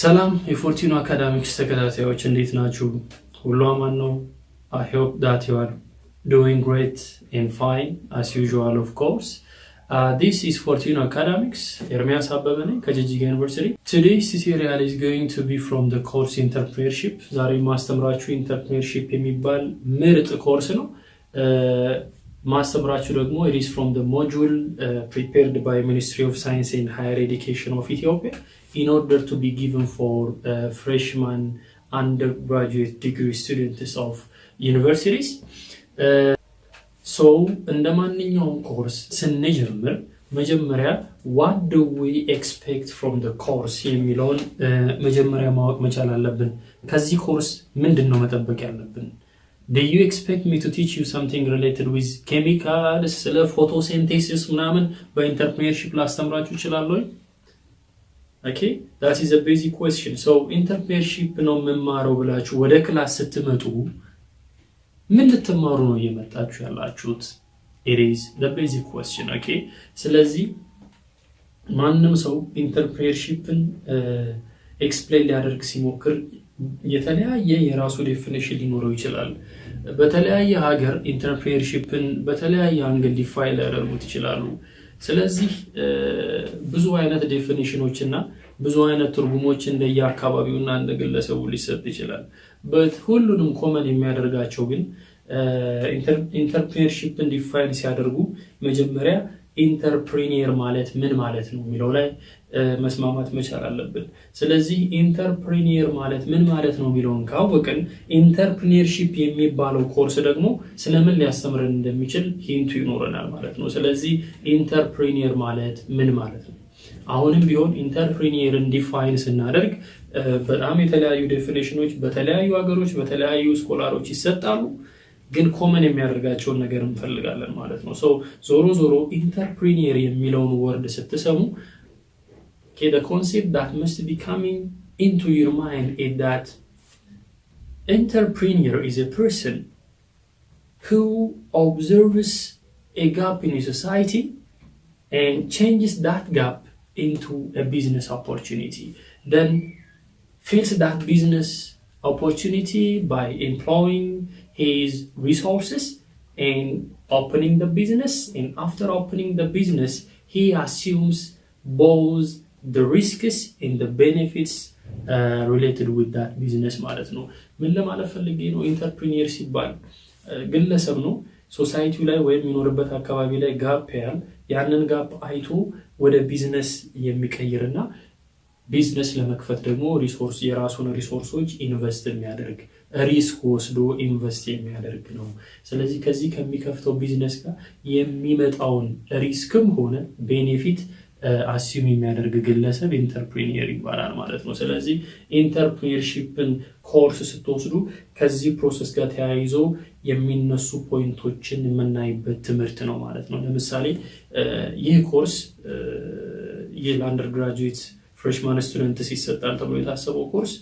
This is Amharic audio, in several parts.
ሰላም የፎርቲኖ አካዳሚክስ ተከታታዮች እንዴት ናችሁ? ሁሉ አማን ነው? I hope that you are doing great and fine as usual of course. This is Fortino Academics. ኤርሚያስ አበበ ነኝ ከጂጂጋ ዩኒቨርሲቲ. Today's tutorial is going to be from the course Entrepreneurship. ዛሬ ማስተምራችሁ Entrepreneurship የሚባል ምርጥ ኮርስ ነው. ማስተምራችሁ ደግሞ it is from the module prepared by Ministry of Science and Higher Education of Ethiopia in order to be given for freshman undergraduate degree students of universities. So እንደ ማንኛውም ኮርስ ስንጀምር መጀመሪያ what do we expect from the course የሚለውን መጀመሪያ ማወቅ መቻል አለብን። ከዚህ ኮርስ ምንድነው መጠበቅ ያለብን? Do you expect me to teach you something related with chemicals, ስለ photosynthesis ምናምን በኢንተርፕሬነርሺፕ ላስተምራችሁ እችላለሁ? Okay, that is a basic question. So entrepreneurship ነው መማረው ብላችሁ ወደ ክላስ ስትመጡ ምን ልትማሩ ነው እየመጣችሁ ያላችሁት? It is the basic question, okay? ስለዚህ ማንንም ሰው entrepreneurshipን ኤክስፕሌን ሊያደርግ ሲሞክር የተለያየ የራሱ ዴፊኒሽን ሊኖረው ይችላል። በተለያየ ሀገር entrepreneurshipን በተለያየ አንግል ዲፋይን ሊያደርጉት ይችላሉ። ስለዚህ ብዙ አይነት ዴፊኒሽኖች እና ብዙ አይነት ትርጉሞች እንደየአካባቢውና እንደግለሰቡ ሊሰጥ ይችላል። ሁሉንም ኮመን የሚያደርጋቸው ግን ኢንተርፕሬነርሺፕን ዲፋይን ሲያደርጉ መጀመሪያ ኢንተርፕሪኒየር ማለት ምን ማለት ነው የሚለው ላይ መስማማት መቻል አለብን። ስለዚህ ኢንተርፕሪኒየር ማለት ምን ማለት ነው የሚለውን ካወቅን ኢንተርፕሪኒየርሺፕ የሚባለው ኮርስ ደግሞ ስለምን ሊያስተምረን እንደሚችል ሂንቱ ይኖረናል ማለት ነው። ስለዚህ ኢንተርፕሪኒየር ማለት ምን ማለት ነው? አሁንም ቢሆን ኢንተርፕሪኒየርን ዲፋይን ስናደርግ በጣም የተለያዩ ዴፊኒሽኖች በተለያዩ ሀገሮች በተለያዩ ስኮላሮች ይሰጣሉ። ግን ኮመን የሚያደርጋቸውን ነገር እንፈልጋለን ማለት ነው። ዞሮ ኢንተርፕሪኒየር የሚለውን ወርድ ስትሰሙ the concept that must be coming into your mind is that entrepreneur is a person who observes a gap in a society and changes that gap into a business opportunity, then fills that business opportunity by employing his resources and opening the business, and after opening the business he assumes both the risks and the benefits related with that business ማለት ነው። ምን ለማለት ፈልጌ ነው? ኢንተርፕሪኒየር ሲባል ግለሰብ ነው ሶሳይቲው ላይ ወይም የሚኖርበት አካባቢ ላይ ጋፕ ያንን ጋፕ አይቶ ወደ ቢዝነስ የሚቀይርና ቢዝነስ ለመክፈት ደግሞ የራሱን ሪሶርሶች ኢንቨስት የሚያደርግ ሪስክ ወስዶ ኢንቨስት የሚያደርግ ነው። ስለዚህ ከዚህ ከሚከፍተው ቢዝነስ ጋር የሚመጣውን ሪስክም ሆነ ቤኔፊት አሲዩም የሚያደርግ ግለሰብ ኢንተርፕሪኒየር ይባላል ማለት ነው። ስለዚህ ኢንተርፕሪነርሺፕን ኮርስ ስትወስዱ ከዚህ ፕሮሰስ ጋር ተያይዞ የሚነሱ ፖይንቶችን የምናይበት ትምህርት ነው ማለት ነው። ለምሳሌ ይህ ኮርስ የአንደርግራጁዌት ፍሬሽማን ስቱደንትስ ይሰጣል ተብሎ የታሰበው ኮርስ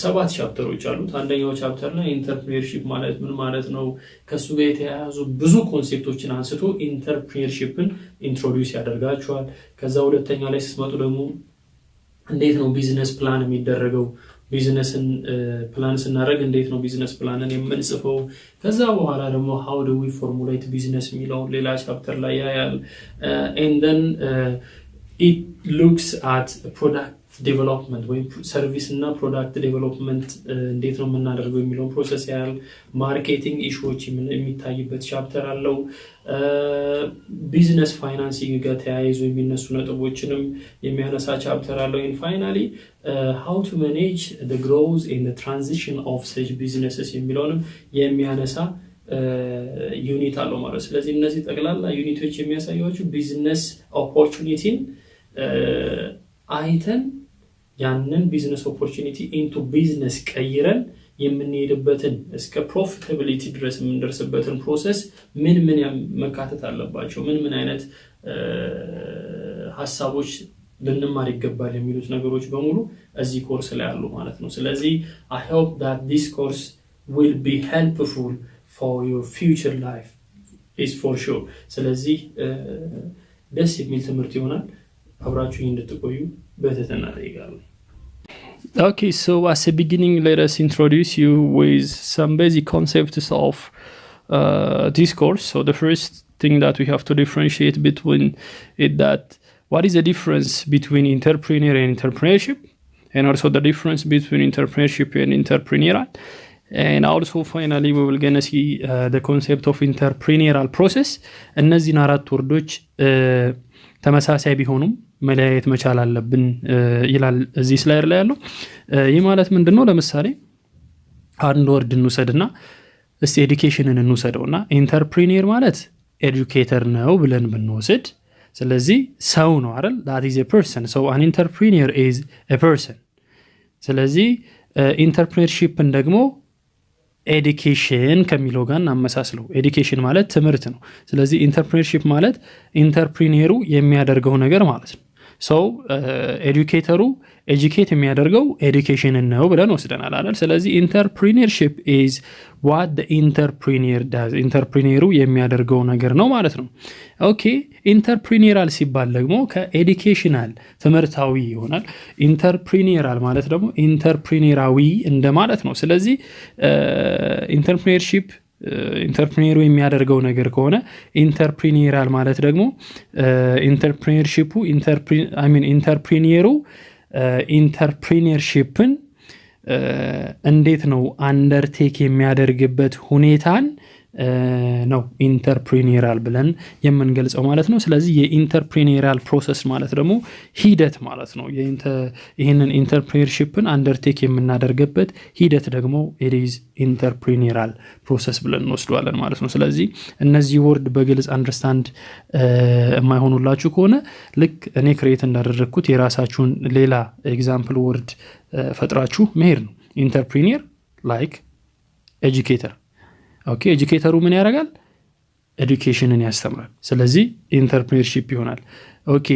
7 ቻፕተሮች አሉት። አንደኛው ቻፕተር ላይ ኢንተርፕሪነርሺፕ ማለት ምን ማለት ነው ከሱ ጋር የተያያዙ ብዙ ኮንሴፕቶችን አንስቶ ኢንተርፕሪነርሺፕን ኢንትሮዲዩስ ያደርጋቸዋል። ከዛ ሁለተኛ ላይ ስትመጡ ደግሞ እንዴት ነው ቢዝነስ ፕላን የሚደረገው፣ ቢዝነስን ፕላን ስናደርግ እንዴት ነው ቢዝነስ ፕላንን የምንጽፈው፣ ከዛ በኋላ ደግሞ how do we formulate business የሚለው ሌላ ቻፕተር ላይ ያያል። and then it looks at product development ወይ ሰርቪስ እና ፕሮዳክት ዴቨሎፕመንት እንዴት ነው የምናደርገው የሚለውን ፕሮሰስ ያያል። ማርኬቲንግ ኢሹዎች የሚታይበት ቻፕተር አለው። ቢዝነስ ፋይናንሲንግ ጋር ተያይዞ የሚነሱ ነጥቦችንም የሚያነሳ ቻፕተር አለው። and finally how to manage the growth and the transition of such businesses የሚለውንም የሚያነሳ ዩኒት አለው ማለት። ስለዚህ እነዚህ ጠቅላላ ዩኒቶች የሚያሳዩዋችሁ ቢዝነስ ኦፖርቹኒቲን አይተን ያንን ቢዝነስ ኦፖርቹኒቲ ኢንቱ ቢዝነስ ቀይረን የምንሄድበትን እስከ ፕሮፊታቢሊቲ ድረስ የምንደርስበትን ፕሮሰስ ምን መካተት አለባቸው፣ ምን አይነት ሐሳቦች ልንማር ይገባል የሚሉት ነገሮች በሙሉ እዚህ ኮርስ ላይ አሉ ማለት ነው። ስለዚህ I hope that this course will be helpful for your future life is for sure. ስለዚህ ደስ የሚል ትምህርት ይሆናል። አብራችሁኝ እንድትቆዩ በትህትና እጠይቃለሁ። Okay, so as a beginning, let us introduce you with some basic concepts of this course. So the first thing that we have to differentiate between it, that what is the difference between entrepreneur and entrepreneurship, and also the difference between entrepreneurship and entrepreneurial. And also finally we will gonna see the concept of entrepreneurial process. እነዚህን አራት ወርዶች ተመሳሳይ ቢሆኑም መለያየት መቻል አለብን ይላል እዚህ ስላይድ ላይ ያለው። ይህ ማለት ምንድነው? ለምሳሌ አንድ ወርድ እንውሰድና እስቲ ኤዱኬሽንን እንውሰደውና ኢንተርፕሪኒየር ማለት ኤዱኬተር ነው ብለን ብንወስድ፣ ስለዚህ ሰው ነው አይደል? that is a person, so an entrepreneur is a person። ስለዚህ ኢንተርፕሪነርሺፕን ደግሞ ኤዱኬሽን ከሚለው ጋር እናመሳስለው። ኤዱኬሽን ማለት ትምህርት ነው። ስለዚህ ኢንተርፕሪነርሺፕ ማለት ኢንተርፕሪነሩ የሚያደርገው ነገር ማለት ነው። ሶ ኤዱኬተሩ ኤጁኬት የሚያደርገው ኤዱኬሽንን ነው ብለን ወስደናል አይደል? ስለዚህ ኢንተርፕሪነርሺፕ ኢዝ ዋት ዘ ኢንተርፕሪነር ዳዝ፣ ኢንተርፕሪነሩ የሚያደርገው ነገር ነው ማለት ነው። ኦኬ፣ ኢንተርፕሪነራል ሲባል ደግሞ ከኤዱኬሽናል ትምህርታዊ ይሆናል። ኢንተርፕሪነራል ማለት ደግሞ ኢንተርፕሪነራዊ እንደማለት ነው። ስለዚህ ኢንተርፕሪነርሺፕ ኢንተርፕሪነሩ የሚያደርገው ነገር ከሆነ ኢንተርፕሪነራል ማለት ደግሞ ኢንተርፕሪነርሺፑ ኢንተርፕሪነሩ ኢንተርፕሪነርሺፕን እንዴት ነው አንደርቴክ የሚያደርግበት ሁኔታን ነው ኢንተርፕሪነራል ብለን የምንገልጸው ማለት ነው። ስለዚህ የኢንተርፕሪነራል ፕሮሰስ ማለት ደግሞ ሂደት ማለት ነው። ይህንን ኢንተርፕሪነርሺፕን አንደርቴክ የምናደርግበት ሂደት ደግሞ it is ኢንተርፕሪነራል ፕሮሰስ ብለን እንወስደዋለን ማለት ነው። ስለዚህ እነዚህ ወርድ በግልጽ አንደርስታንድ የማይሆኑላችሁ ከሆነ ልክ እኔ ክሬት እንዳደረግኩት የራሳችሁን ሌላ ኤግዛምፕል ወርድ ፈጥራችሁ መሄድ ነው። ኢንተርፕሪነር ላይክ ኤጁኬተር። ኦኬ፣ ኤጁኬተሩ ምን ያደርጋል? ኤዱኬሽንን ያስተምራል። ስለዚህ ኢንተርፕሪነርሺፕ ይሆናል። ኦኬ፣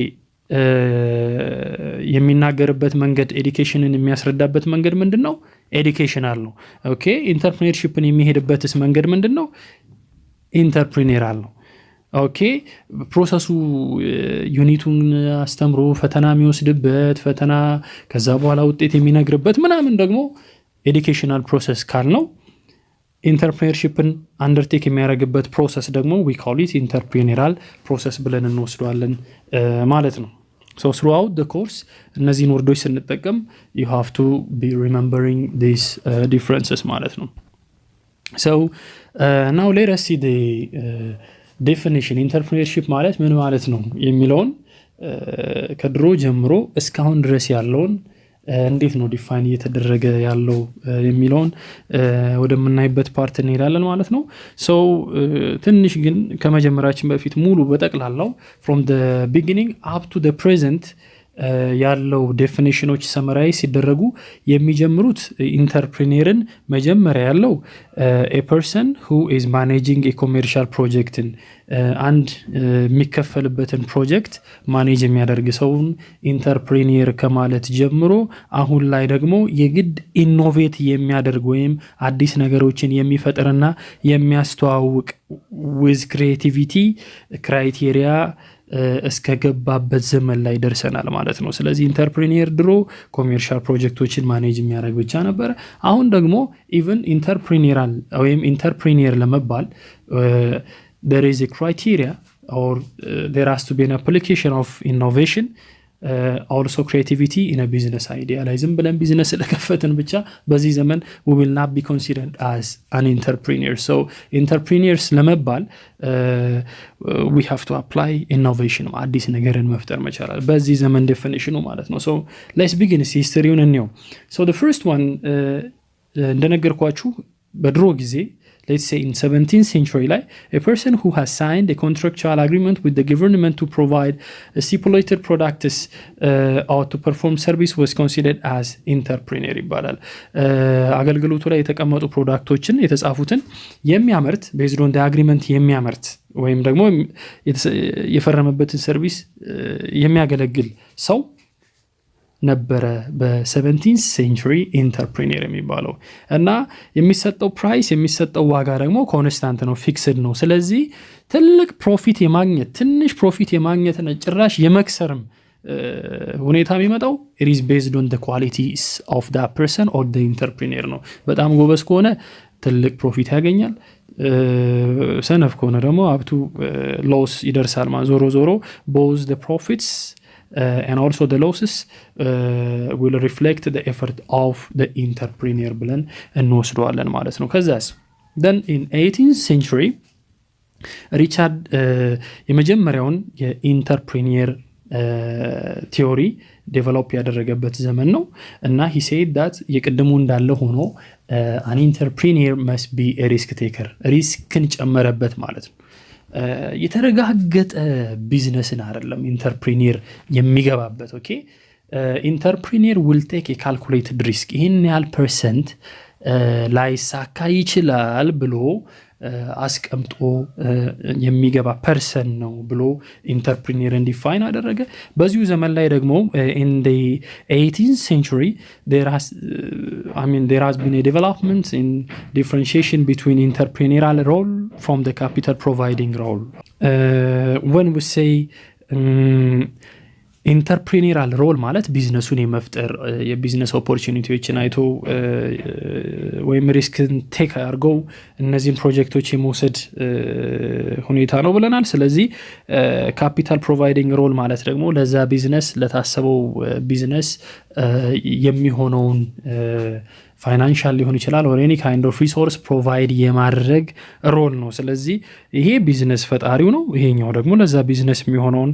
የሚናገርበት መንገድ ኤዱኬሽንን የሚያስረዳበት መንገድ ምንድነው? ኤዱኬሽናል ነው። ኦኬ፣ ኢንተርፕሪነርሺፕን የሚሄድበትስ መንገድ ምንድነው? ኢንተርፕሪነራል ነው። ኦኬ፣ ፕሮሰሱ ዩኒቱን አስተምሮ ፈተና የሚወስድበት ፈተና ከዛ በኋላ ውጤት የሚነግርበት ምናምን ደግሞ ኤዱኬሽናል ፕሮሰስ ካልነው ኢንተርፕሪነርሺፕን አንደርቴክ የሚያደርግበት ፕሮሰስ ደግሞ we call it ኢንተርፕሪነራል ፕሮሰስ ብለን እንወስደዋለን ማለት ነው። so throughout the course እነዚህን ወርዶች ስንጠቀም you have to be remembering these differences ማለት ነው። so now let us see the definition ኢንተርፕሪነርሺፕ ማለት ምን ማለት ነው የሚለውን ከድሮ ጀምሮ እስካሁን ድረስ ያለውን እንዴት ነው ዲፋይን እየተደረገ ያለው የሚለውን ወደምናይበት ፓርት እንሄዳለን ማለት ነው። ሶ ትንሽ ግን ከመጀመራችን በፊት ሙሉ በጠቅላላው from the beginning up to the present ያለው ዴፊኒሽኖች ሰመራይ ሲደረጉ የሚጀምሩት ኢንተርፕሪነርን መጀመሪያ ያለው a person who is managing a commercial project አንድ የሚከፈልበትን ፕሮጀክት ማኔጅ የሚያደርግ ሰውን ኢንተርፕሪነር ከማለት ጀምሮ አሁን ላይ ደግሞ የግድ ኢኖቬት የሚያደርግ ወይም አዲስ ነገሮችን የሚፈጥርና የሚያስተዋውቅ with creativity ክራይቴሪያ እስከገባበት ዘመን ላይ ደርሰናል ማለት ነው። ስለዚህ ኢንተርፕሪነር ድሮ ኮሜርሻል ፕሮጀክቶችን ማኔጅ የሚያደርግ ብቻ ነበር። አሁን ደግሞ ኢቭን ኢንተርፕሪነራል ወይም ኢንተርፕሪነር ለመባል there is a criteria or there has to be an application of innovation also creativity in a business idea ላይ ዝም ብለን ቢዝነስ ለከፈትን ብቻ በዚህ ዘመን we will not be considered as an entrepreneur. so entrepreneurs ለመባል we have to apply innovation አዲስ ነገርን መፍጠር መቻል በዚህ ዘመን ዴፊኒሽኑ ማለት ነው። so let's begin history-ውን እንየው. so the first one እንደነገርኳችሁ በድሮ ጊዜ let's say in 17th century like a person who has signed a contractual agreement with the government to provide a stipulated products or to perform service was considered as entrepreneur ይባላል። አገልግሎቱ ላይ የተቀመጡ ፕሮዳክቶችን የተጻፉትን የሚያመርት based on the agreement የሚያመርት ወይም ደግሞ የፈረመበትን ሰርቪስ የሚያገለግል ሰው ነበረ በ17th century ኢንተርፕሪነር የሚባለው እና የሚሰጠው ፕራይስ የሚሰጠው ዋጋ ደግሞ ኮንስታንት ነው፣ ፊክስድ ነው። ስለዚህ ትልቅ ፕሮፊት የማግኘት ትንሽ ፕሮፊት የማግኘት እና ጭራሽ የመክሰርም ሁኔታ የሚመጣው it is based on the qualities of that person or the entrepreneur ነው በጣም ጎበዝ ከሆነ ትልቅ ፕሮፊት ያገኛል ሰነፍ ከሆነ ደግሞ አብቱ ሎስ ይደርሳል ማለት ዞሮ both the profits and also the losses will reflect the effort of the entrepreneur ብለን እንወስደዋለን ማለት ነው ከዛስ then in 18th century ሪቻርድ የመጀመሪያውን የኢንተርፕሪኒየር ቲዮሪ ዴቨሎፕ ያደረገበት ዘመን ነው እና he said that የቅድሙ እንዳለ ሆኖ an entrepreneur must be a risk taker ሪስክን ጨመረበት ማለት ነው የተረጋገጠ ቢዝነስን አይደለም ኢንተርፕሪኒየር የሚገባበት ኦኬ ኢንተርፕሪኒየር will take a calculated risk ይሄን ያህል ፐርሰንት ላይሳካ ይችላል ብሎ አስቀምጦ የሚገባ ፐርሰን ነው ብሎ ኢንተርፕሪኒየርን ዲፋይን አደረገ በዚሁ ዘመን ላይ ደግሞ in the 18th century there has been a development in differentiation between entrepreneurial role from the capital providing role when we say ኢንተርፕሪኒየራል ሮል ማለት ቢዝነሱን የመፍጠር የቢዝነስ ኦፖርቹኒቲዎችን አይቶ ወይም ሪስክን ቴክ አድርገው እነዚህን ፕሮጀክቶች የመውሰድ ሁኔታ ነው ብለናል ስለዚህ ካፒታል ፕሮቫይዲንግ ሮል ማለት ደግሞ ለዛ ቢዝነስ ለታሰበው ቢዝነስ የሚሆነውን ፋይናንሻል ሊሆን ይችላል or any kind of resource provide የማድረግ ሮል ነው ስለዚህ ይሄ ቢዝነስ ፈጣሪው ነው ይሄኛው ደግሞ ለዛ ቢዝነስ የሚሆነውን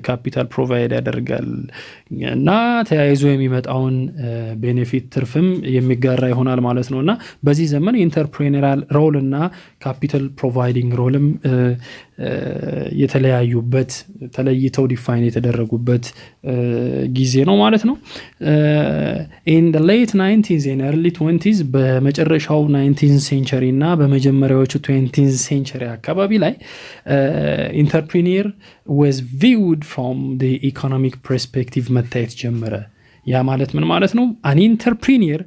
ካፒታል ፕሮቫይድ ያደርጋል እና ተያይዞ የሚመጣውን ቤኔፊት ትርፍም የሚጋራ ይሆናል ማለት ነውና በዚህ ዘመን ኢንተርፕሪኒየራል ሮል እና ካፒታል ፕሮቫይዲንግ ሮልም የተለያዩበት ተለይተው ዲፋይን የተደረጉበት ጊዜ ነው ማለት ነው in the late 90s and early 20s በመጨረሻው 19th century እና በመጀመሪያዎቹ 20th century አካባቢ ላይ entrepreneur was viewed from the economic perspective መታየት ጀመረ ያ ማለት ምን ማለት ነው an entrepreneur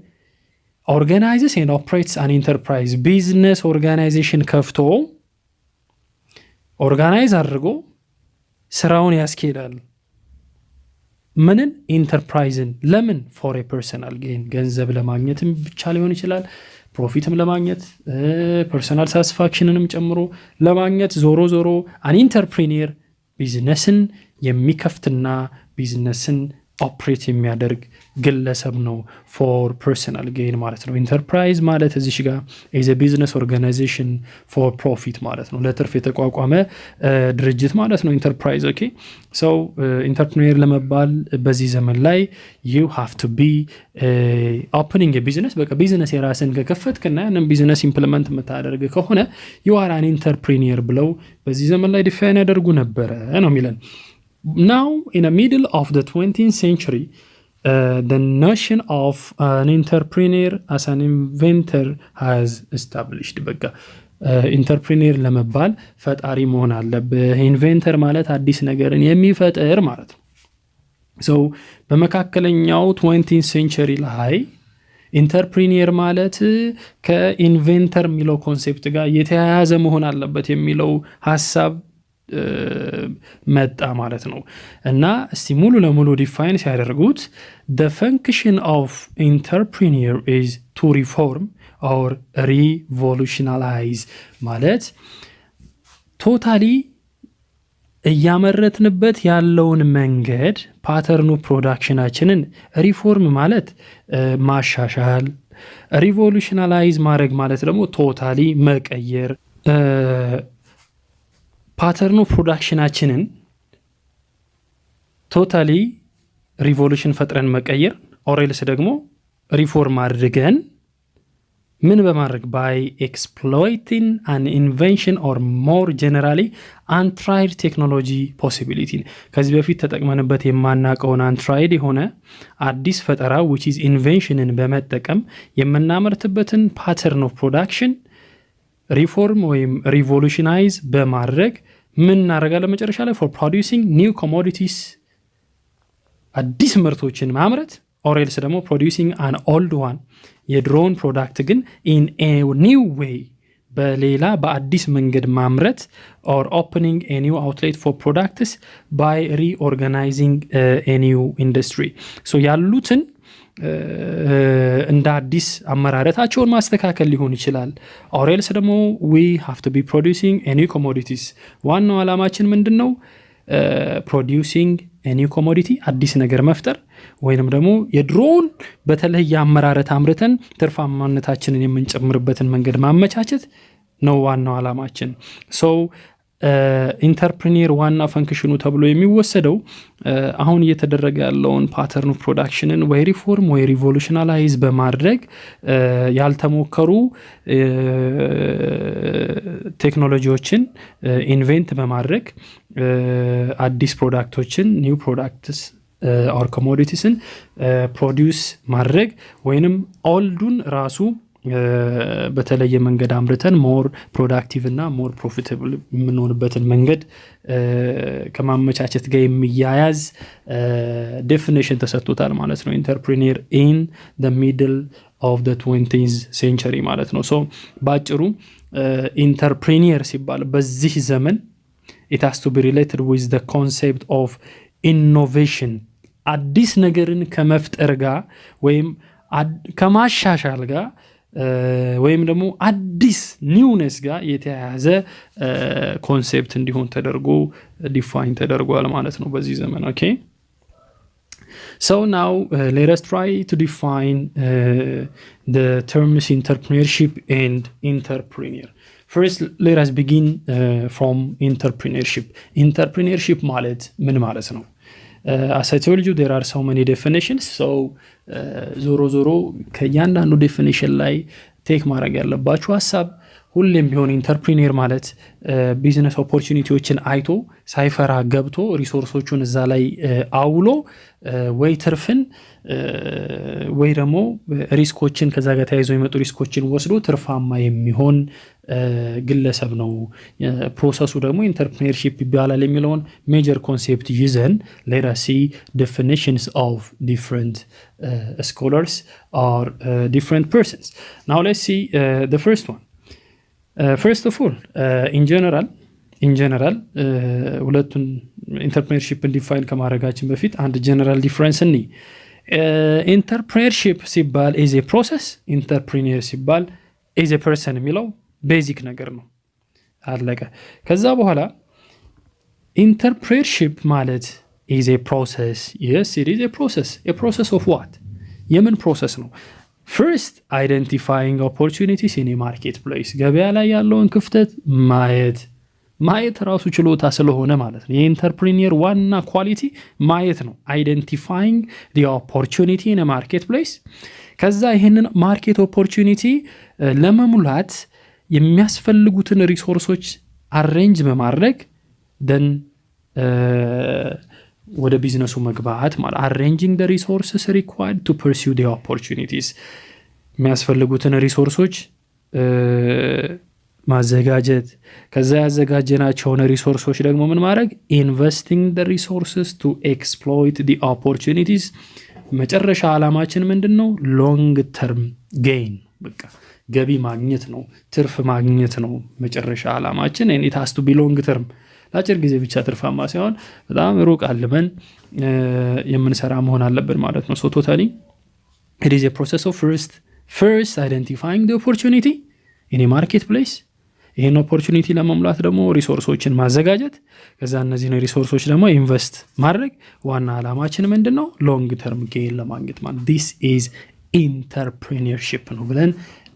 organizes and operates an enterprise business organization ከፍቶ ኦርጋናይዝ አድርጎ ስራውን ያስኬዳል ምንን ኢንተርፕራይዝን ለምን for a personal gain ገንዘብ ለማግኘትም ብቻ ሊሆን ይችላል ፕሮፊትም ለማግኘት ፐርሰናል ሳቲስፋክሽንንም ጨምሮ ለማግኘት ዞሮ an entrepreneur ቢዝነስን የሚከፍትና ቢዝነስን ኦፕሬት የሚያደርግ ግለሰብ ነው for personal gain ማለት ነው ኢንተርፕራይዝ ማለት እዚህ ጋር is a business organization for profit ማለት ነው ለትርፍ የተቋቋመ ድርጅት ማለት ነው ኢንተርፕራይዝ ኦኬ so entrepreneur ለመባል በዚህ ዘመን ላይ you have to be opening a business በቃ ቢዝነስ የራስን ከከፈትክና ያንን ቢዝነስ ኢምፕሊመንት የምታደርግ ከሆነ you are an entrepreneur ብለው በዚህ ዘመን ላይ ዲፋይን ያደርጉ ነበር ነው የሚለን Now, in the middle of the 20th century, the notion of an entrepreneur as an inventor has established. በቃ ኢንተርፕሪኒየር ለመባል ፈጣሪ መሆን አለበት ኢንቨንተር ማለት አዲስ ነገርን የሚፈጥር ማለት ነው so በመካከለኛው 20th century ላይ ኢንተርፕሪኒየር ማለት ከኢንቨንተር የሚለው ኮንሴፕት ጋር የተያያዘ መሆን አለበት የሚለው ሐሳብ መጣ ማለት ነው እና እስቲ ሙሉ ለሙሉ ዲፋይን ሲያደርጉት the function of entrepreneur is to reform or revolutionize ማለት ቶታሊ እያመረትንበት ያለውን መንገድ ፓተርኑ ፕሮዳክሽናችንን ሪፎርም ማለት ማሻሻል ሪቮሉሽናላይዝ ማድረግ ማለት ደግሞ ቶታሊ መቀየር ፓተርኑ ፕሮዳክሽናችንን ቶታሊ ሪቮሉሽን ፈጥረን መቀየር ኦሬልስ ደግሞ ሪፎርም አድርገን ምን በማድረግ by exploiting an invention or more generally untried technology possibility ከዚህ በፊት ተጠቅመንበት የማናውቀውን untried የሆነ አዲስ ፈጠራ which is inventionን በመጠቀም የምናመርትበትን pattern of production ሪፎርም ወይም ሪቮሉሽናይዝ በማድረግ ምን እናደርጋለን መጨረሻ ላይ for producing new commodities አዲስ ምርቶችን ማምረት or else ደግሞ producing an old one የድሮን ፕሮዳክት ግን in a new way በሌላ በአዲስ መንገድ ማምረት or opening a new outlet for products by reorganizing a new industry so ያሉትን እንደ አዲስ አመራረታቸውን ማስተካከል ሊሆን ይችላል or else ደግሞ we have to be producing a new commodities ዋናው ዓላማችን ምንድነው producing a new commodity አዲስ ነገር መፍጠር ወይንም ደግሞ የድሮን በተለየ አመራረት አምርተን ትርፋማነታችንን የምንጨምርበትን መንገድ ማመቻቸት ነው ዋናው ዓላማችን so ኢንተርፕሪኒየር ዋና ፈንክሽኑ ተብሎ የሚወሰደው አሁን እየተደረገ ያለውን ፓተርን ኦፍ ፕሮዳክሽንን ወይ ሪፎርም ወይ ሪቮሉሽናላይዝ በማድረግ ያልተሞከሩ ቴክኖሎጂዎችን ኢንቨንት በማድረግ አዲስ ፕሮዳክቶችን ኒው ፕሮዳክትስ or commoditiesን ፕሮዲዩስ ማድረግ ወይንም ኦልዱን ራሱ በተለየ መንገድ አምርተን ሞር ፕሮዳክቲቭ እና ሞር ፕሮፊታብል የምንሆንበትን መንገድ ከማመቻቸት ጋር የሚያያዝ ዴፊኒሽን ተሰጥቶታል ማለት ነው ኢንተርፕሪኒየር ኢን the middle of the 20th century ማለት ነው ሶ ባጭሩ ኢንተርፕሪኒየር ሲባል በዚህ ዘመን it has to be related with the concept of innovation አዲስ ነገርን ከመፍጠር ጋር ወይም ከማሻሻል ጋር ወይም ደግሞ አዲስ ኒውነስ ጋር የተያያዘ ኮንሴፕት እንዲሆን ተደርጎ ዲፋይን ተደርጓል ማለት ነው በዚህ ዘመን okay so now let us try to define the terms entrepreneurship and entrepreneur first let us begin from entrepreneurship ማለት ምን ማለት ነው as I told you there are so many definitions so ዞሮ ከያንዳንዱ ዴፊኒሽን ላይ ቴክ ማድረግ ያለባችሁ ሐሳብ ሁሌም ቢሆን ኢንተርፕሪኒየር ማለት ቢዝነስ ኦፖርቹኒቲዎችን አይቶ ሳይፈራ ገብቶ ሪሶርሶቹን እዛ ላይ አውሎ ወይ ትርፍን ወይ ደግሞ ሪስኮችን ከዛ ጋር ተያይዞ የመጡ ሪስኮችን ወስዶ ትርፋማ የሚሆን ግለሰብ ነው ፕሮሰሱ ደግሞ ኢንተርፕሪነርሺፕ ይባላል የሚለውን ሜጀር ኮንሴፕት ይዘን let us see definitions of different scholars or different persons now let's see the first one first of all in general ሁለቱን ኢንተርፕሪነርሺፕን ዲፋይን ከማድረጋችን በፊት አንድ ጀነራል ዲፈረንስ እንይ ኢንተርፕሪነርሺፕ ሲባል is a process ኢንተርፕሪነር ሲባል is a person የሚለው ቤዚክ ነገር ነው አለቀ ከዛ በኋላ ኢንተርፕሪነርሺፕ ማለት is a process yes it is a process of what የምን ፕሮሰስ ነው first identifying opportunities in a marketplace ገበያ ላይ ያለውን ክፍተት ማየት ራሱ ችሎታ ስለሆነ ማለት ነው የኢንተርፕሪነር ዋና ኳሊቲ ማየት ነው identifying the opportunity in a marketplace ከዛ ይሄንን ማርኬት ኦፖርቹኒቲ ለመሙላት የሚያስፈልጉትን ሪሶርሶች አሬንጅ በማድረግ then ወደ ቢዝነሱ መግባት ማለት arranging the resources required to pursue the opportunities የሚያስፈልጉትን ሪሶርሶች ማዘጋጀት ከዛ ያዘጋጀናቸውን ሪሶርሶች ደግሞ ምን ማድረግ investing the resources to exploit the opportunities መጨረሻ ዓላማችን ምንድነው long term gain በቃ ገቢ ማግኘት ነው ትርፍ ማግኘት ነው መጨረሻ ዓላማችን and it has to be long term ለአጭር ጊዜ ብቻ ትርፋማ ሳይሆን በጣም ሩቅ አልመን የምንሰራ መሆን አለብን ማለት ነው so totally it is a process of first identifying the opportunity in a marketplace ይሄን ኦፖርቹኒቲ ለመሙላት ደግሞ ሪሶርሶችን ማዘጋጀት ከዛ እነዚህን ሪሶርሶች ደግሞ ኢንቨስት ማድረግ ዋና ዓላማችን ምንድነው ሎንግ ተርም ጌን ለማግኘት ማለት this is entrepreneurship ነው ብለን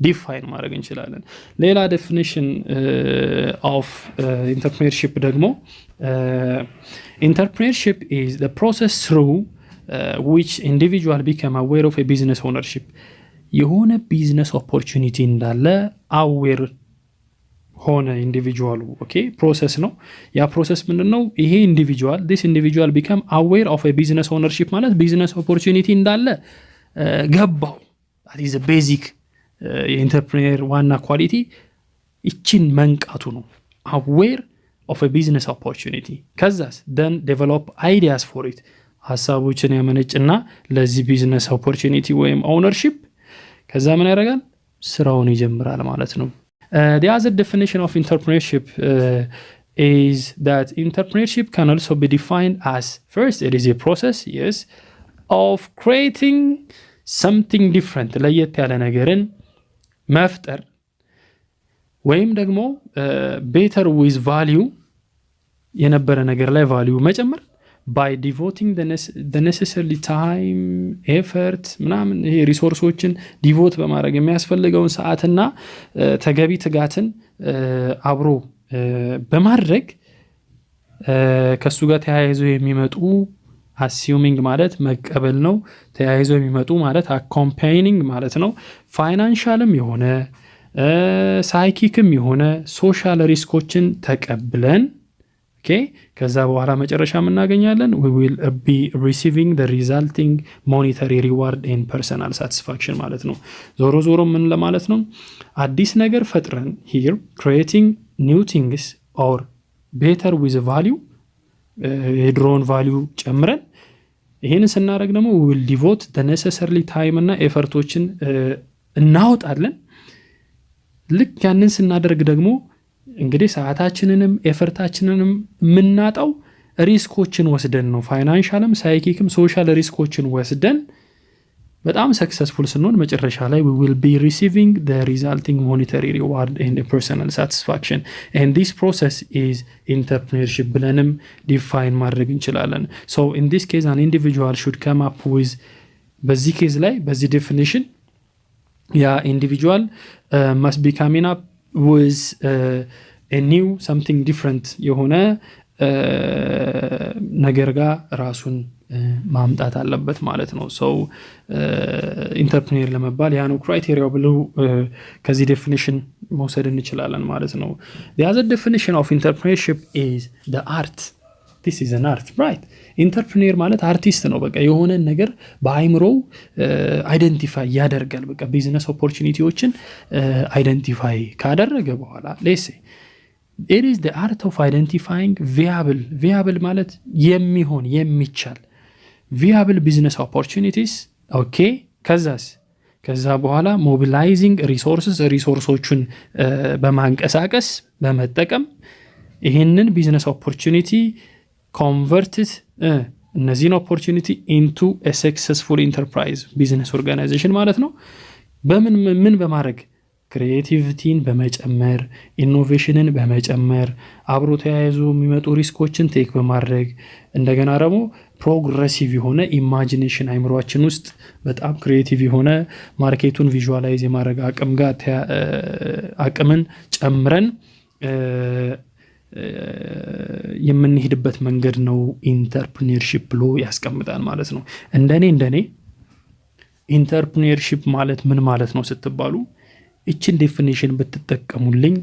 ዲፋይን ማድረግ እንችላለን ሌላ ዴፊኒሽን of entrepreneurship ደግሞ entrepreneurship is the process through which individual become aware of a business ownership የሆነ ቢዝነስ ኦፖርቹኒቲ እንዳለ አዌር ሆነ ኢንዲቪጁዋሉ ኦኬ ፕሮሰስ ነው ያ ፕሮሰስ ምንድነው ይሄ ኢንዲቪጁዋል this individual become aware of a business ownership ማለት ቢዝነስ ኦፖርቹኒቲ እንዳለ ገባው that is a basic የኢንተርፕሪነር ዋና ኳሊቲ እቺን መንቃቱ ነው aware of a business opportunity ከዛስ then develop ideas for it ሐሳቦችን ያመነጭና ለዚህ ቢዝነስ ኦፖርቹኒቲ ወይም ኦውነርሺፕ ከዛ ምን ያደርጋል ስራውን ይጀምራል ማለት ነው The other definition of entrepreneurship is that entrepreneurship can also be defined as, first, it is a process, yes, of creating something different, ለየት ያለ ነገርን መፍጠር ወይም ደግሞ better with value የነበረ ነገር ላይ value መጨመር by devoting the necessary time, effort ምናምን ይሄ ሪሶርሶችን ዲቮት በማድረግ የሚያስፈልገውን ሰዓትና ተገቢ ትጋትን አብሮ በማድረግ ከሱ ጋር ተያይዞ የሚመጡ assuming ማለት መቀበል ነው ተያይዞ የሚመጡ ማለት accompanying ማለት ነው ፋይናንሻልም የሆነ ሳይኪክም የሆነ ሶሻል ሪስኮችን ተቀብለን okay ከዛ በኋላ መጨረሻ እናገኛለን we will be receiving the resulting monetary reward and personal satisfaction ማለት ነው ዞሮ ዞሮ ምን ለማለት ነው አዲስ ነገር ፈጥረን here creating new things or better with value የድሮን value ጨምረን ይሄን ስናደርግ ደግሞ we will devote the necessary time እና ኤፈርቶችን እናውጣለን ልክ ያንን ስናደርግ ደግሞ እንግዲህ ሰዓታችንንም ኤፈርታችንንም ምናጣው ሪስኮችን ወስደን ነው ፋይናንሻልም ሳይኪክም ሶሻል ሪስኮችን ወስደን በጣም ሰክሰስፉል ስንሆን መጨረሻ ላይ we will be receiving the resulting monetary reward and a personal satisfaction and this process is entrepreneurship ብለንም define ማድረግ እንችላለን so in this case an individual should come up with በዚህ ኬዝ ላይ በዚህ definition individual must be coming up with a new something different የሆነ ነገር ጋር ራሱን ማምጣት አለበት ማለት ነው so ኢንተርፕረነር ለመባል ያ ነው ክራይቴሪያው ብለው ከዚህ ዴፊኒሽን መውሰድ እንችላለን ማለት ነው the other definition of entrepreneurship is the art this is an art right ኢንተርፕረነር ማለት አርቲስት ነው በቃ የሆነ ነገር በአይምሮ አይደንቲፋይ ያደርጋል በቃ ቢዝነስ ኦፖርቹኒቲዎችን አይደንቲፋይ ካደረገ በኋላ let's say it is the art of identifying viable ማለት የሚሆን የሚቻል viable business opportunities okay ከዛ በኋላ mobilizing ሪሶርሶችን በማንቀሳቀስ በመጠቀም ይሄንን ቢዝነስ ኦፖርቹኒቲ converted እነዚህን ኦፖርቹኒቲ into a successful enterprise business organization ማለት ነው ምን በማድረግ ክሪኤቲቪቲን በመጨመር ኢኖቬሽንን በመጨመር አብሮ ተያይዞ የሚመጡ ሪስኮችን ቴክ በማድረግ እንደገና ደግሞ ፕሮግሬሲቭ የሆነ ኢማጂኔሽን አይምሮአችን ውስጥ በጣም ክሪኤቲቭ የሆነ ማርኬቱን ቪዥዋላይዝ የማድረግ አቅምን ጨምረን የምንሄድበት መንገድ ነው ኢንተርፕረነርሺፕ ብሎ ያስቀምጣል ማለት ነው እንደኔ ኢንተርፕረነርሺፕ ማለት ምን ማለት ነው ስትባሉ እቺን ዴፊኒሽን ብትጠቀሙልኝ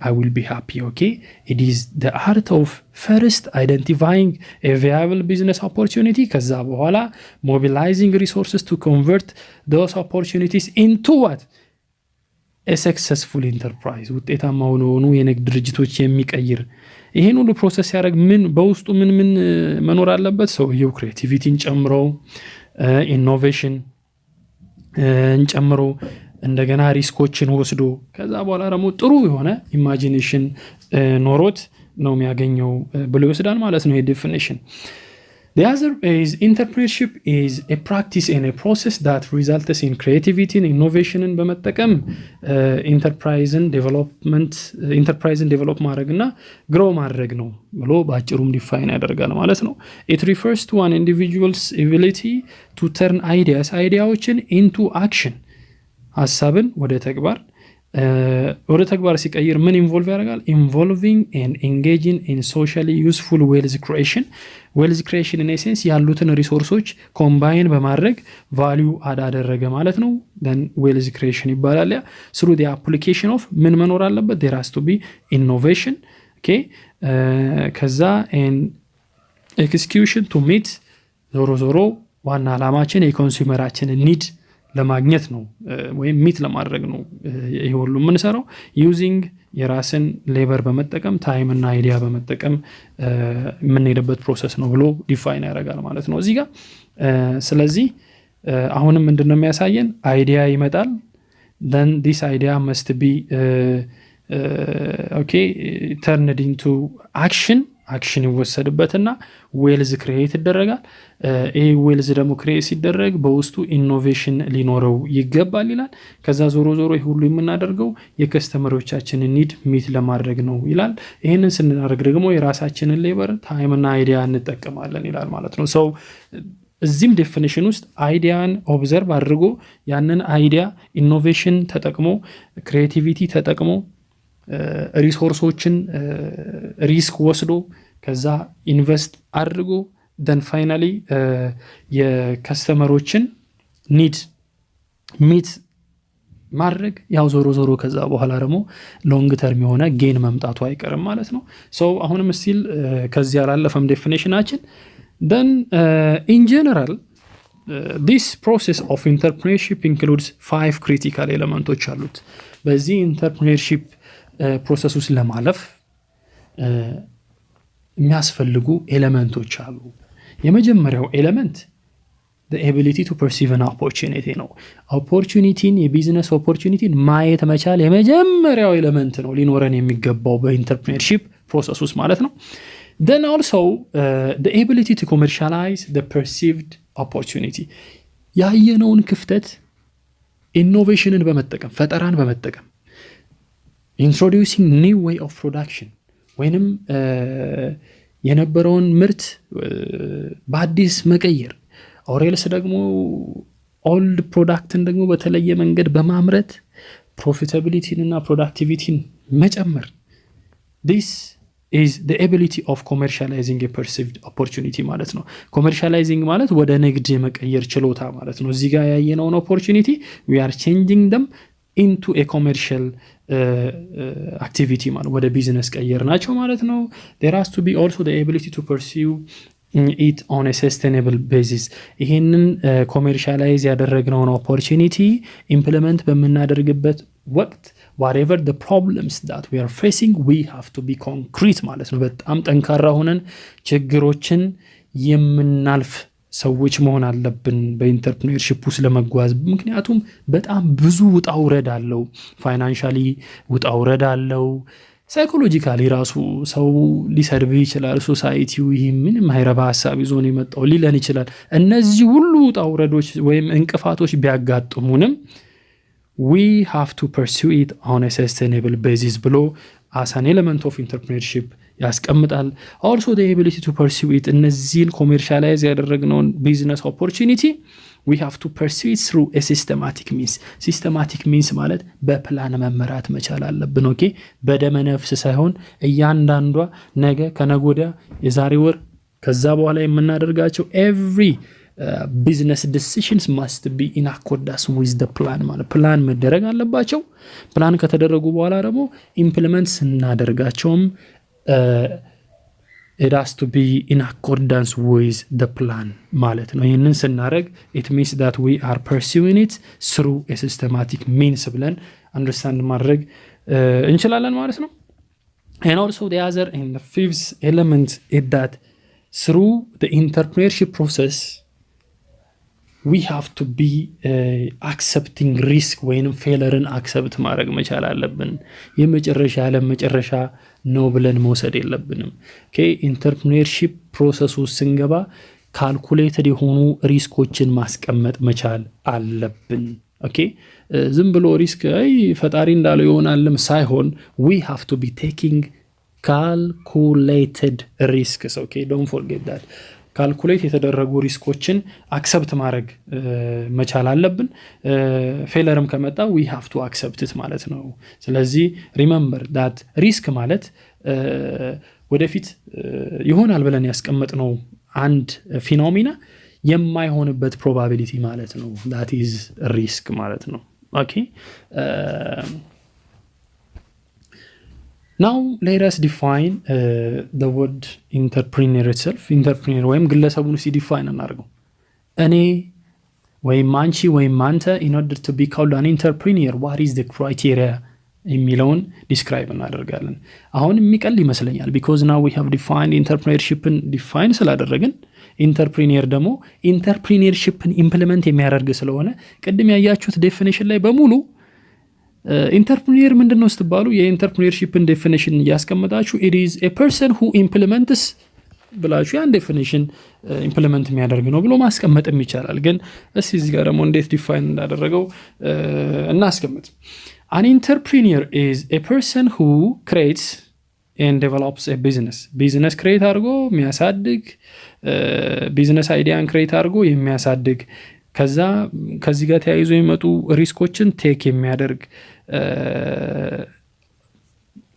I will be happy okay it is the art of first identifying a viable business opportunity ከዛ በኋላ mobilizing resources to convert those opportunities into what a successful enterprise ውጤታማ ሆኖ የንግድ ድርጅቶች የሚቀይር ይሄን ሁሉ ፕሮሰስ ያደርግ ምን በውስጡ ምን መኖር አለበት ሰውየው ክሬቲቪቲን ጨምሮ ኢኖቬሽን ጨምሮ እንደገና ሪስኮችን ወስዶ ከዛ በኋላ ደግሞ ጥሩ የሆነ ኢማጂኔሽን ኖሮት ነው የሚያገኘው ብሎ ይወስዳል ማለት ነው ይሄ ዴፊኒሽን The other is entrepreneurship is a practice and a process that results in creativity and innovation በመጠቀም enterprise develop ማድረግና grow ማድረግ ነው ብሎ ባጭሩም ዲፋይን ያደርጋል ማለት ነው It refers to an individual's ability to turn ideaዎችን into action ሐሳብን ወደ ተግባር ሲቀይር ምን ኢንቮልቭ ያደርጋል involving and engaging in socially useful wealth creation in essence ያሉትን ሪሶርሶች ኮምባይን በማድረግ ቫልዩ አደረገ ማለት ነው then wealth creation ይባላል ያ through the application of ምን መኖር አለበት there has to be innovation okay ከዛ and execution to meet ዞሮ ዋና ዓላማችን የኮንሱመራችንን ኒድ ለማግኘት ነው ወይም ሚት ለማድረግ ነው ይሄ ሁሉ ምን ሰራው ዩዚንግ የራስን ሌበር በመጠቀም ታይም እና አይዲያ በመጠቀም ምን ሄደበት ፕሮሰስ ነው ብሎ ዲፋይን ያደርጋል ማለት ነው እዚህ ጋር ስለዚህ አሁንም ምንድነው የሚያሳየን አይዲያ ይመጣል then this idea must be turned into action ይወሰድበትና ዌልዝ ክሬት ይደረጋል። ይሄ ዌልዝ ደግሞ ክሬት ሲደረግ በውስጡ ኢኖቬሽን ሊኖረው ይገባል ይላል። ከዛ ዞሮ ይሄ ሁሉ የምናደርገው የከስተመሮቻችንን ኒድ ሚት ለማድረግ ነው ይላል። ይሄንን ስናደርግ ደግሞ የራሳችንን ሌበር ታይም እና አይዲያ እንጠቀማለን ይላል ማለት ነው። ሰው እዚህም ዴፊኒሽን ውስጥ አይዲያን ኦብዘርቭ አድርጎ ያንን አይዲያ ኢኖቬሽን ተጠቅሞ ክሬቲቪቲ ተጠቅሞ ሪሶርሶችን ሪስክ ወስዶ ከዛ ኢንቨስት አድርጎ then finally የከስተመሮችን ኒድ ሚት ማድረግ ያው ዞሮ ከዛ በኋላ ደግሞ ሎንግ ተርም የሆነ ጌን መምጣቱ አይቀርም ማለት ነው። ሶ አሁንም ስቲል ከዚህ ያላለፈም ዴፊኒሽናችን then in general this process of entrepreneurship includes 5 critical elements አሉት። በዚህ entrepreneurship ፕሮሰስ ውስጥ ለማለፍ የሚያስፈልጉ ኤሌመንቶች አሉ። የመጀመሪያው ኤሌመንት the ability to perceive an opportunity ነው። ኦፖርቹኒቲን የቢዝነስ ኦፖርቹኒቲን ማየት መቻል የመጀመሪያው ኤሌመንት ነው ሊኖረን የሚገባው በኢንተርፕሬነርሺፕ ፕሮሰስ ውስጥ ማለት ነው። then also the ability to commercialize the perceived opportunity ያየነውን ክፍተት ኢኖቬሽንን በመጠቀም ፈጠራን በመጠቀም introducing new way of production ወይንም የነበረውን ምርት በአዲስ መቀየር ኦሬልስ ደግሞ ኦልድ ፕሮዳክትን ደግሞ በተለየ መንገድ በማምረት ፕሮፊታቢሊቲን እና ፕሮዳክቲቪቲን መጨመር this is the ability of commercializing a perceived opportunity ማለት ነው። commercializing ማለት ወደ ንግድ የመቀየር ችሎታ ማለት ነው። እዚህ ጋር ያየነውን opportunity we are changing them into a commercial activity ማለት ወደ ቢዝነስ ቀየር ናቸው ማለት ነው። there has to be also the ability to pursue it on a sustainable basis ይሄንን ኮሜርሻላይዝ ያደረግነውን opportunity ኢምፕሊመንት በመናደርግበት ወቅት whatever the problems that we are facing we have to be concrete ማለት ነው። በጣም ጠንካራ ሆነን ችግሮችን የምናልፍ ሰዎች መሆን አለብን በኢንተርፕሬነርሺፕ ውስጥ ለመጓዝ። ምክንያቱም በጣም ብዙ ውጣ ውረድ አለው። ፋይናንሻሊ ውጣ ውረድ አለው። ሳይኮሎጂካሊ ራሱ ሰው ሊሰርቭ ይችላል። ሶሳይቲው ይሄ ምንም አይረባ ሐሳብ ይዞ ነው የመጣው ሊለን ይችላል። እነዚህ ሁሉ ውጣ ውረዶች ወይም እንቅፋቶች ቢያጋጥሙንም we have to pursue it on a sustainable basis ብሎ as an element of entrepreneurship ያስቀምጣል። also the ability to pursue it እነዚህን ኮሜርሻላይዝ ያደረግነውን ቢዝነስ opportunity we have to pursue it through a systematic means ማለት በፕላን መመራት መቻል አለብን። ኦኬ በደመ ነፍስ ሳይሆን እያንዳንዷ ነገ ከነጎዳ የዛሬ ወር ከዛ በኋላ የምናደርጋቸው every business decisions must be in accordance with the plan ማለት ፕላን መደረግ አለባቸው። ፕላን ከተደረጉ በኋላ ደግሞ ኢምፕሊመንት ስናደርጋቸውም it has to be in accordance with the plan ማለት ነው። ይሄንን ስናደርግ it means that we are pursuing it through a systematic means ብለን understand ማድረግ እንችላለን ማለት ነው። and also the other and the fifth element is that through the entrepreneurship process we have to be accepting risk ወይንም ፌለርን አክሰፕት ማድረግ መቻል አለብን። የመጨረሻ ለመጨረሻ ነው ብለን መውሰድ የለብንም። ኦኬ ኢንተርፕሬነርሺፕ ፕሮሰስ ውስጥ ስንገባ ካልኩሌትድ የሆኑ ሪስኮችን ማስቀመጥ መቻል አለብን። ኦኬ ዝም ብሎ ሪስክ ፈጣሪ እንዳለው ይሆናልም ሳይሆን we have to be taking calculated risks. ኦኬ don't forget that ካልኩሌት የተደረጉ ሪስኮችን አክሰፕት ማድረግ መቻል አለብን። ፌለርም ከመጣ we have to accept it ማለት ነው። ስለዚህ remember that risk ማለት ወደፊት ይሆናል ብለን ያስቀመጥነው አንድ ፊኖሚና የማይሆንበት ፕሮባቢሊቲ ማለት ነው። that is risk ማለት ነው። okay now let us define the word entrepreneur itself. entrepreneur ወይም ግለሰቡን ሲዲፋይን እናድርገው። እኔ ወይም አንቺ ወይም አንተ in order to be called an entrepreneur what is the criteria የሚለውን ዲስክራይብ እናደርጋለን። አሁን የሚቀል ይመስለኛል because now we have defined entrepreneurshipን ዲፋይን ስላደረግን ኢንተርፕሪኒየር ደግሞ ኢንተርፕሪኒየርሺፕን ኢምፕሊመንት የሚያደርግ ስለሆነ ቅድም ያያችሁት ዴፊኒሽን ላይ በሙሉ ኢንተርፕሪነር ምንድነው ስትባሉ የኢንተርፕሪነርሺፕን ዴፊኒሽን ያስቀምጣችሁ it is a person who implements ብላችሁ ያን ዴፊኒሽን ኢምፕሊመንት የሚያደርግ ነው ብሎ ማስቀመጥም ይቻላል። ግን እዚህ ጋር ደግሞ እንዴት ዲፋይን እንዳደረገው እናስቀምጥ። An entrepreneur is a person who creates and develops a business create አድርጎ የሚያሳድግ ቢዝነስ አይዲያን ክሬት አድርጎ የሚያሳድግ ከዚህ ጋር ተያይዞ የሚመጡ ሪስኮችን ቴክ የሚያደርግ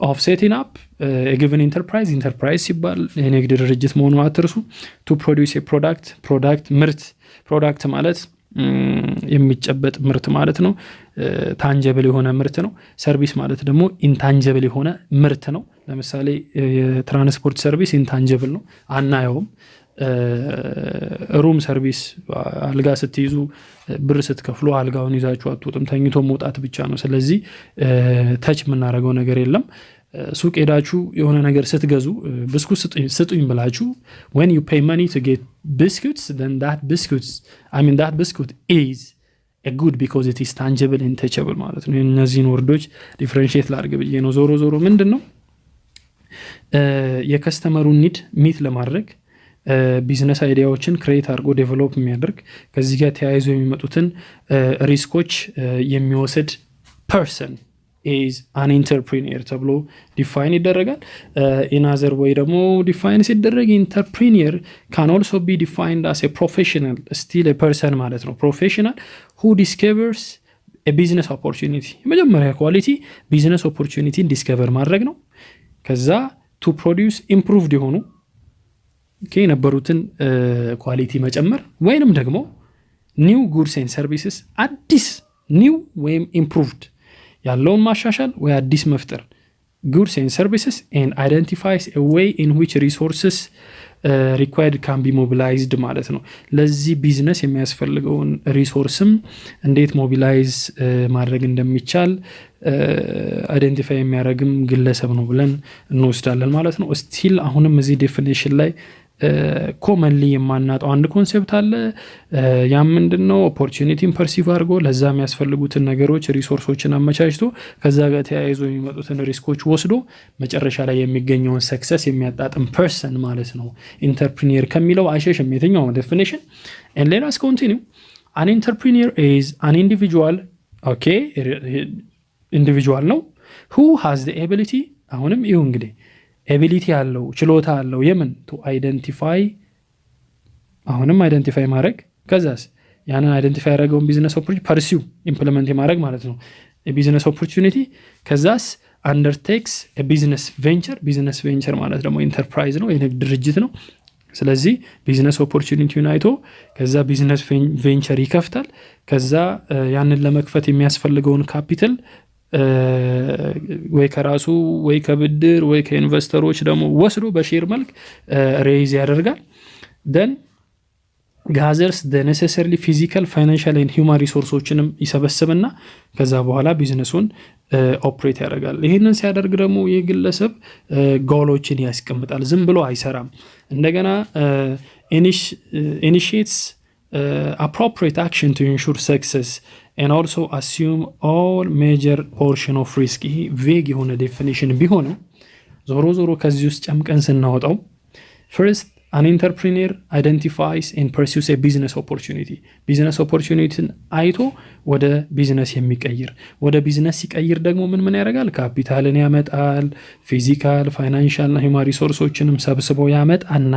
of setting up a given enterprise ሲባል የንግድ ድርጅት መሆኑን አትርሱ። to produce a product ምርት ማለት የሚጨበጥ ምርት ማለት ነው። ታንጀብል የሆነ ምርት ነው። ሰርቪስ ማለት ደግሞ ኢንታንጀብል የሆነ ምርት ነው። ለምሳሌ የትራንስፖርት ሰርቪስ ኢንታንጀብል ነው፣ አናየውም። ሩም ሰርቪስ አልጋ ስትይዙ ብር ስትከፍሉ አልጋውን ይዛችሁ አትወጡም፣ ተኝቶ መውጣት ብቻ ነው። ስለዚህ ታች የምናደርገው ነገር የለም። ሱቅ ሄዳችሁ የሆነ ነገር ስትገዙ ብስኩት ስጡኝ ብላችሁ when you pay money to get biscuits then that biscuit is a good because it is tangible and touchable ማለት ነው። እነዚህን ወርዶች ዲፈረንሺየት ላድርግ ብዬ ነው። ዞሮ ምንድነው የከስተመሩን ኒድ ሚት ለማድረግ ቢዝነስ አይዲያዎችን ክሬት አድርጎ ዴቨሎፕ የሚያደርግ ከዚህ ጋር ተያይዞ የሚመጡትን ሪስኮች የሚወስድ ፐርሰን is an entrepreneur ተብሎ ዲፋይን ይደረጋል። in other way ደግሞ ዲፋይን ሲደረግ entrepreneur can also be defined as a professional, still a person ማለት ነው። professional who discovers a business opportunity የመጀመሪያ ኳሊቲ ቢዝነስ ኦፖርቹኒቲን ዲስከቨር ማድረግ ነው። ከዛ to produce improved የሆኑ የነበሩትን ኳሊቲ መጨመር ወይንም ደግሞ new goods and services አዲስ new ወይም improved ያለውን ማሻሻል ወይ አዲስ መፍጠር goods and services and identifies a way in which resources required can be mobilized ማለት ነው። ለዚህ ቢዝነስ የሚያስፈልገውን ሪሶርስም እንዴት ሞቢላይዝ ማድረግ እንደሚቻል አይደንቲፋይ የሚያደርግም ግለሰብ ነው ብለን እንወስዳለን ማለት ነው። ስቲል አሁንም እዚህ ዴፊኒሽን ላይ ኮመንሊ የማናጣው አንድ ኮንሴፕት አለ። ያ ምንድነው? ኦፖርቹኒቲን ፐርሲቭ አድርጎ ለዛ የሚያስፈልጉትን ነገሮች ሪሶርሶችን አመቻችቶ ከዛ ጋር ተያይዞ የሚመጡትን ሪስኮች ወስዶ መጨረሻ ላይ የሚገኘውን ሰክሰስ የሚያጣጥም ፐርሰን ማለት ነው። ኢንተርፕሪነር ከሚለው አይሸሽም የትኛው ዴፊኒሽን። and let us continue. An entrepreneur is an individual ነው who has the ability አሁንም ይሁን እንግዲህ ኤቢሊቲ ያለው ችሎታ ያለው የምን to identify አሁንም አይደንቲፋይ ማድረግ ከዛስ ያንን አይደንቲፋይ ያደረገውን ቢዝነስ ኦፖርቹኒቲ ፐርሲው ኢምፕሊመንት ማድረግ ማለት ነው። የቢዝነስ ኦፖርቹኒቲ ከዛስ undertakes a business venture ማለት ደግሞ ኢንተርፕራይዝ ነው፣ የንግድ ድርጅት ነው። ስለዚህ ቢዝነስ ኦፖርቹኒቲውን አይቶ ከዛ ቢዝነስ ቬንቸር ይከፍታል። ከዛ ያንን ለመክፈት የሚያስፈልገውን ካፒታል ወይ ከራሱ ወይ ከብድር ወይ ከኢንቨስተሮች ደግሞ ወስዶ በሼር መልክ ሬይዝ ያደርጋል። then gathers the necessarily physical, financial and human resources ይሰበስብና ከዛ በኋላ ቢዝነሱን ኦፕሬት ያደርጋል። ይሄንን ሲያደርግ ደግሞ የግለሰብ ጎሎችን ያስቀምጣል፣ ዝም ብሎ አይሰራም። እንደገና initiates appropriate action to ensure success and also assume all major portion of risk. ይሄ ቬግ የሆነ ዴፊኒሽን ቢሆንም ዞሮ ከዚህ ውስጥ ጨምቀን ስናወጣው first an entrepreneur identifies and pursues a business opportunity አይቶ ወደ ቢዝነስ የሚቀይር ወደ ቢዝነስ ሲቀይር ደግሞ ምን ያደርጋል? ካፒታልን ያመጣል፣ ፊዚካል ፋይናንሻል እና ሂውማን ሪሶርሶችንም ሰብስቦ ያመጣና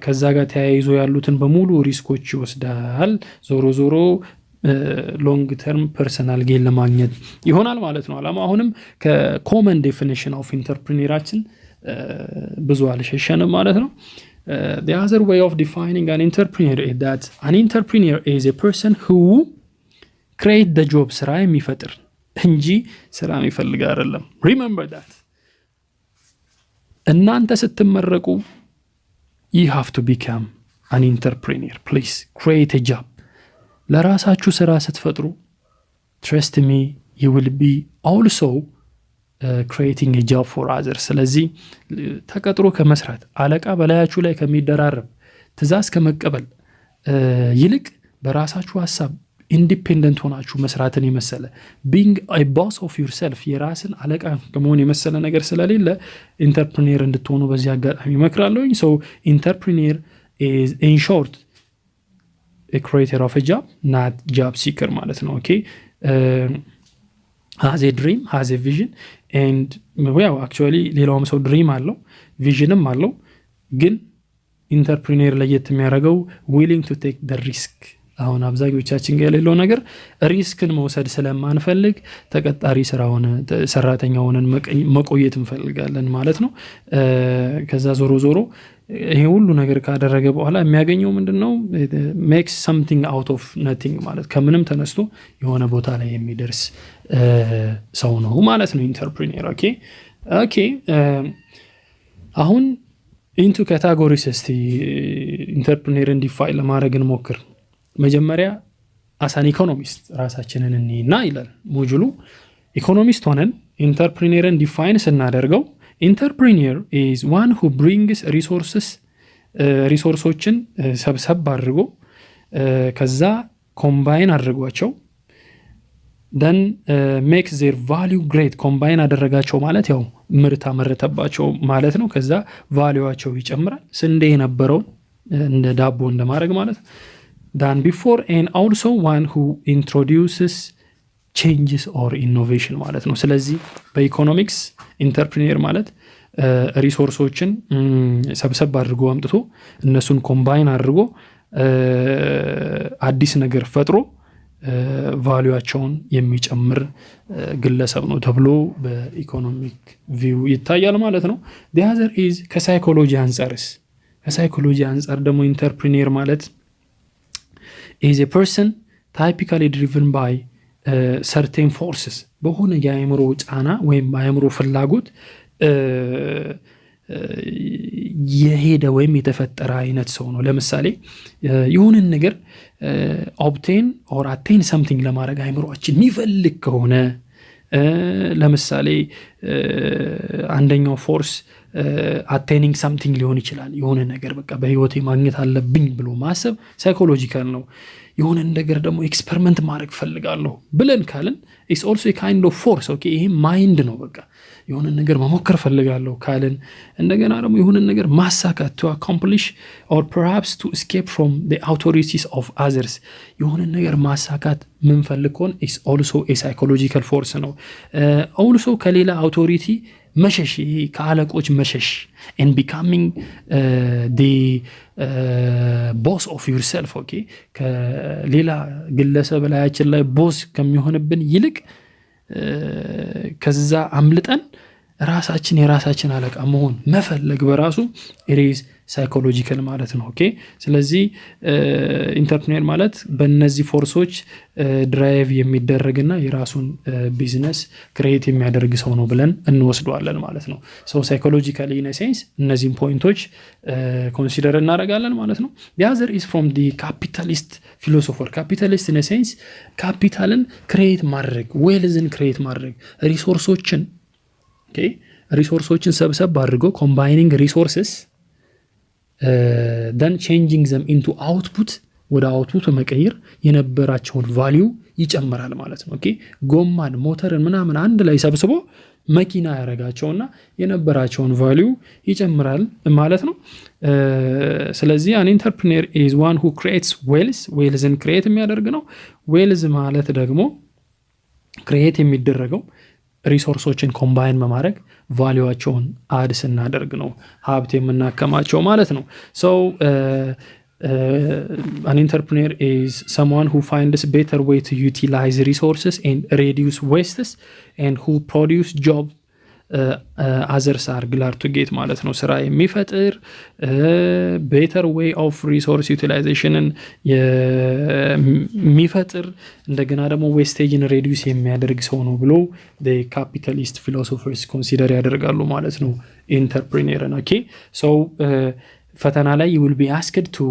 ከዛ ጋር ተያይዞ ያሉትን በሙሉ ሪስኮች ይወስዳል። ዞሮ ሎንግ ተርም ፐርሰናል ጌን ለማግኘት ይሆናል ማለት ነው አላማ። አሁንም ከኮመን ዴፊኒሽን ኦፍ ኢንተርፕሪነራችን ብዙ አልሸሸንም ማለት ነው። The other way of defining an entrepreneur is that an entrepreneur is a person who create the job, ስራ የሚፈጥር እንጂ ስራ የሚፈልግ አይደለም። Remember that. እናንተ ስትመረቁ you have to become an entrepreneur. Please create a job. ለራሳችሁ ስራ ስትፈጥሩ trust me you will be also creating a job for others. ስለዚህ ተቀጥሮ ከመስራት አለቃ በላያችሁ ላይ ከሚደራረብ ትዛዝ ከመቀበል ይልቅ በራሳችሁ ሐሳብ ኢንዲፔንደንት ሆናችሁ መስራትን የመሰለ being a boss of yourself የራስን አለቃ ከመሆን የመሰለ ነገር ስለሌለ ኢንተርፕረነር እንድትሆኑ በዚህ አጋጣሚ እመክራለሁኝ። so entrepreneur is in short a creator of a job not job seeker ማለት ነው። okay has a dream has a vision and well actually ሌላውም ሰው ድሪም አለው ቪዥንም አለው ግን ኢንተርፕረነር ለየት የሚያደርገው willing to take the risk አሁን አብዛኞቻችን ጋር ያለው ነገር ሪስክን መውሰድ ስለማንፈልግ ተቀጣሪ ሰራተኛ ሆነን መቆየት እንፈልጋለን ማለት ነው። ከዛ ዞሮ ይሄ ሁሉ ነገር ካደረገ በኋላ የሚያገኘው ምንድነው makes something out of nothing ማለት ከምንም ተነስቶ የሆነ ቦታ ላይ የሚደርስ ሰው ነው ማለት ነው ኢንተርፕረነር። ኦኬ አሁን into categories እስቲ ኢንተርፕረነርን ዲፋይን ለማድረግ እንሞክር። መጀመሪያ አሳን ኢኮኖሚስት ራሳችንን እንይና ይላል ሞጁሉ። ኢኮኖሚስት ሆነን ኢንተርፕረነርን ዲፋይን ስናደርገው ኢንተርፕረነር is one who brings ሪሶርሶችን ሰብሰብ አድርጎ ከዛ ኮምባይን አድርጓቸው then makes their value great ኮምባይን አደረጋቸው ማለት ያው ምርት አመረተባቸው ማለት ነው። ከዛ ቫልዩዋቸው ይጨምራል ስንዴ የነበረው እንደ ዳቦ እንደማድረግ ማለት than before and also one who introduces changes or innovation ማለት ነው። ስለዚህ በኢኮኖሚክስ ኢንተርፕረነር ማለት ሪሶርሶችን ሰብሰብ አድርጎ አምጥቶ እነሱን ኮምባይን አድርጎ አዲስ ነገር ፈጥሮ ቫልዩዋቸውን የሚጨምር ግለሰብ ነው ተብሎ በኢኮኖሚክ ቪው ይታያል ማለት ነው። the other is ከሳይኮሎጂ አንፃር ደግሞ ኢንተርፕረነር ማለት is a person typically driven by certain forces በሆነ የአእምሮ ጫና ወይም የአእምሮ ፍላጎት የሄደ ወይም የተፈጠረ አይነት ሰው ነው። ለምሳሌ የሆነ ነገር obtain or attain something ለማድረግ አእምሮአችን የሚፈልግ ከሆነ ለምሳሌ አንደኛው ፎርስ attaining something ሊሆን ይችላል። የሆነ ነገር በቃ በህይወቴ ማግኘት አለብኝ ብሎ ማሰብ ሳይኮሎጂካል ነው። የሆነ ነገር ደግሞ ኤክስፐሪመንት ማድረግ ፈልጋለሁ ብለን ካልን it's also a kind of force okay ይሄ ማይንድ ነው። በቃ የሆነ ነገር መሞከር ፈልጋለሁ ካልን እንደገና ደግሞ የሆነ ነገር ማሳካት to accomplish or perhaps to escape from the authorities of others የሆነ ነገር ማሳካት ምን ፈልኮን is also a psychological force ነው። also ከሌላ አውቶሪቲ መሸሽ ከአለቆች መሸሽ and becoming the boss of yourself okay ከሌላ ግለሰብ ላያችን ላይ ቦስ ከሚሆንብን ይልቅ ከዛ አምልጠን የራሳችን አለቃ መሆን መፈለግ በራሱ it is psychological ማለት ነው። ኦኬ ስለዚህ ኢንተርፕረነር ማለት በእነዚህ ፎርሶች ድራይቭ የሚደረግና የራሱን ቢዝነስ ክሬት የሚያደርግ ሰው ነው ብለን እንወስደዋለን ማለት ነው። so psychologically in a sense እነዚህን ፖይንቶች ኮንሲደር እናደርጋለን ማለት ነው። the other is from the capitalist philosopher capitalist in a sense ካፒታልን ክሬት ማድረግ ዌልዝን ክሬት ማድረግ ሪሶርሶችን ሰብሰብ አድርጎ combining resources then changing them into output ወደ አውትፑት መቀየር የነበራቸውን ቫልዩ ይጨምራል ማለት ነው። ኦኬ ጎማን ሞተርን ምናምን አንድ ላይ ሰብስቦ መኪና ያረጋቸውና የነበራቸውን ቫልዩ ይጨምራል ማለት ነው። ስለዚህ an entrepreneur is one who creates wealthን ክሬት የሚያደርግ ነው። ዌልዝ ማለት ደግሞ ክሬት የሚደረገው ሪሶርሶችን ኮምባይን በማድረግ ቫልዩዋቸውን አድ ስናደርግ ነው ሀብት የምናከማቸው ማለት ነው። so an entrepreneur is someone who finds better way to utilize resources and reduce wastes and who produce job others are glad to get ማለት ነው። ስራ የሚፈጥር better way of resource utilization የሚፈጥር እንደገና ደግሞ ዌስቴጅን ሬዲዩስ የሚያደርግ ሰው ነው ብሎ the capitalist philosophers consider ያደርጋሉ ማለት ነው ኢንተርፕረነርን። ኦኬ so ፈተና ላይ you will be asked to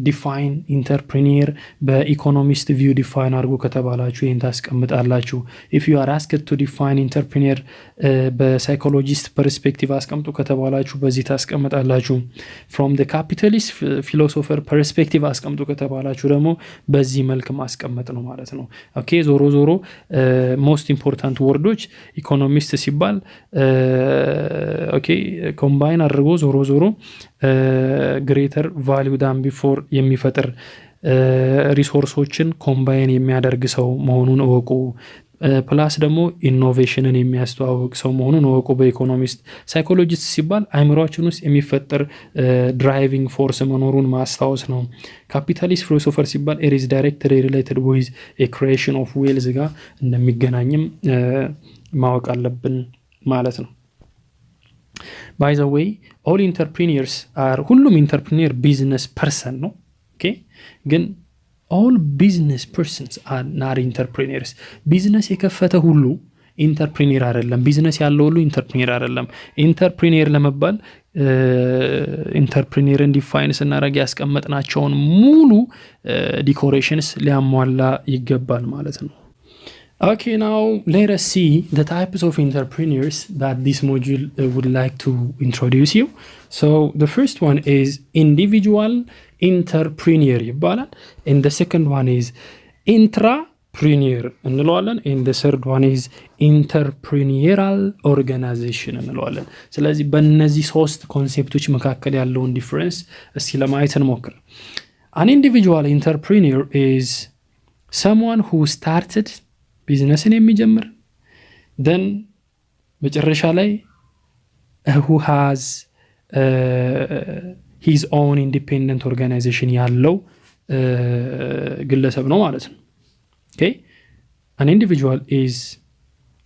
define entrepreneur በኢኮኖሚስት ቪው ዲፋይን አድርጎ ከተባላችሁ ይሄን ታስቀምጣላችሁ if you are asked to define entrepreneur በሳይኮሎጂስት ፐርስፔክቲቭ አስቀምጡ ከተባላችሁ በዚህ ታስቀምጣላችሁ from the capitalist philosopher perspective አስቀምጡ ከተባላችሁ ደግሞ በዚህ መልክ ማስቀመጥ ነው ማለት ነው ኦኬ ዞሮ ዞሮ most important ወርዶች ኢኮኖሚስት ሲባል ኦኬ ኮምባይን አድርጎ ዞሮ ዞሮ greater value than before የሚፈጥር ሪሶርሶችን ኮምባይን የሚያደርግ ሰው መሆኑን እወቁ ፕላስ ደግሞ ኢኖቬሽንን የሚያስተዋውቅ ሰው መሆኑን እወቁ በኢኮኖሚስት ሳይኮሎጂስት ሲባል አይምሮአችን ውስጥ የሚፈጠር ድራይቪንግ ፎርስ መኖሩን ማስታወስ ነው ካፒታሊስት ፊሎሶፈር ሲባል it is directly related with a creation of wealth ጋር እንደሚገናኝም ማወቅ አለብን ማለት ነው by the way all entrepreneurs are ሁሉም entrepreneur business person ነው okay ግን all business persons are not entrepreneurs business የከፈተ ሁሉ entrepreneur አይደለም business ያለው ሁሉ entrepreneur አይደለም entrepreneur ለመባል entrepreneurን ዲፋይን ስናደርግ ያስቀመጥናቸውን ሙሉ ዲኮሬሽንስ ሊያሟላ ይገባል ማለት ነው Okay, now let us see the types of entrepreneurs that this module would like to introduce you. So the first one is individual entrepreneur ይባላል and the second one is intrapreneur እንለዋለን and the third one is entrepreneurial organization እንለዋለን ስለዚህ በእነዚህ ሶስት ኮንሴፕቶች መካከል ያለውን ዲፈረንስ እስኪ ለማየት እንሞክር An individual entrepreneur is someone who started ቢዝነስን የሚጀምር then መጨረሻ ላይ who has his own independent organization ያለው ግለሰብ ነው ማለት ነው okay an individual is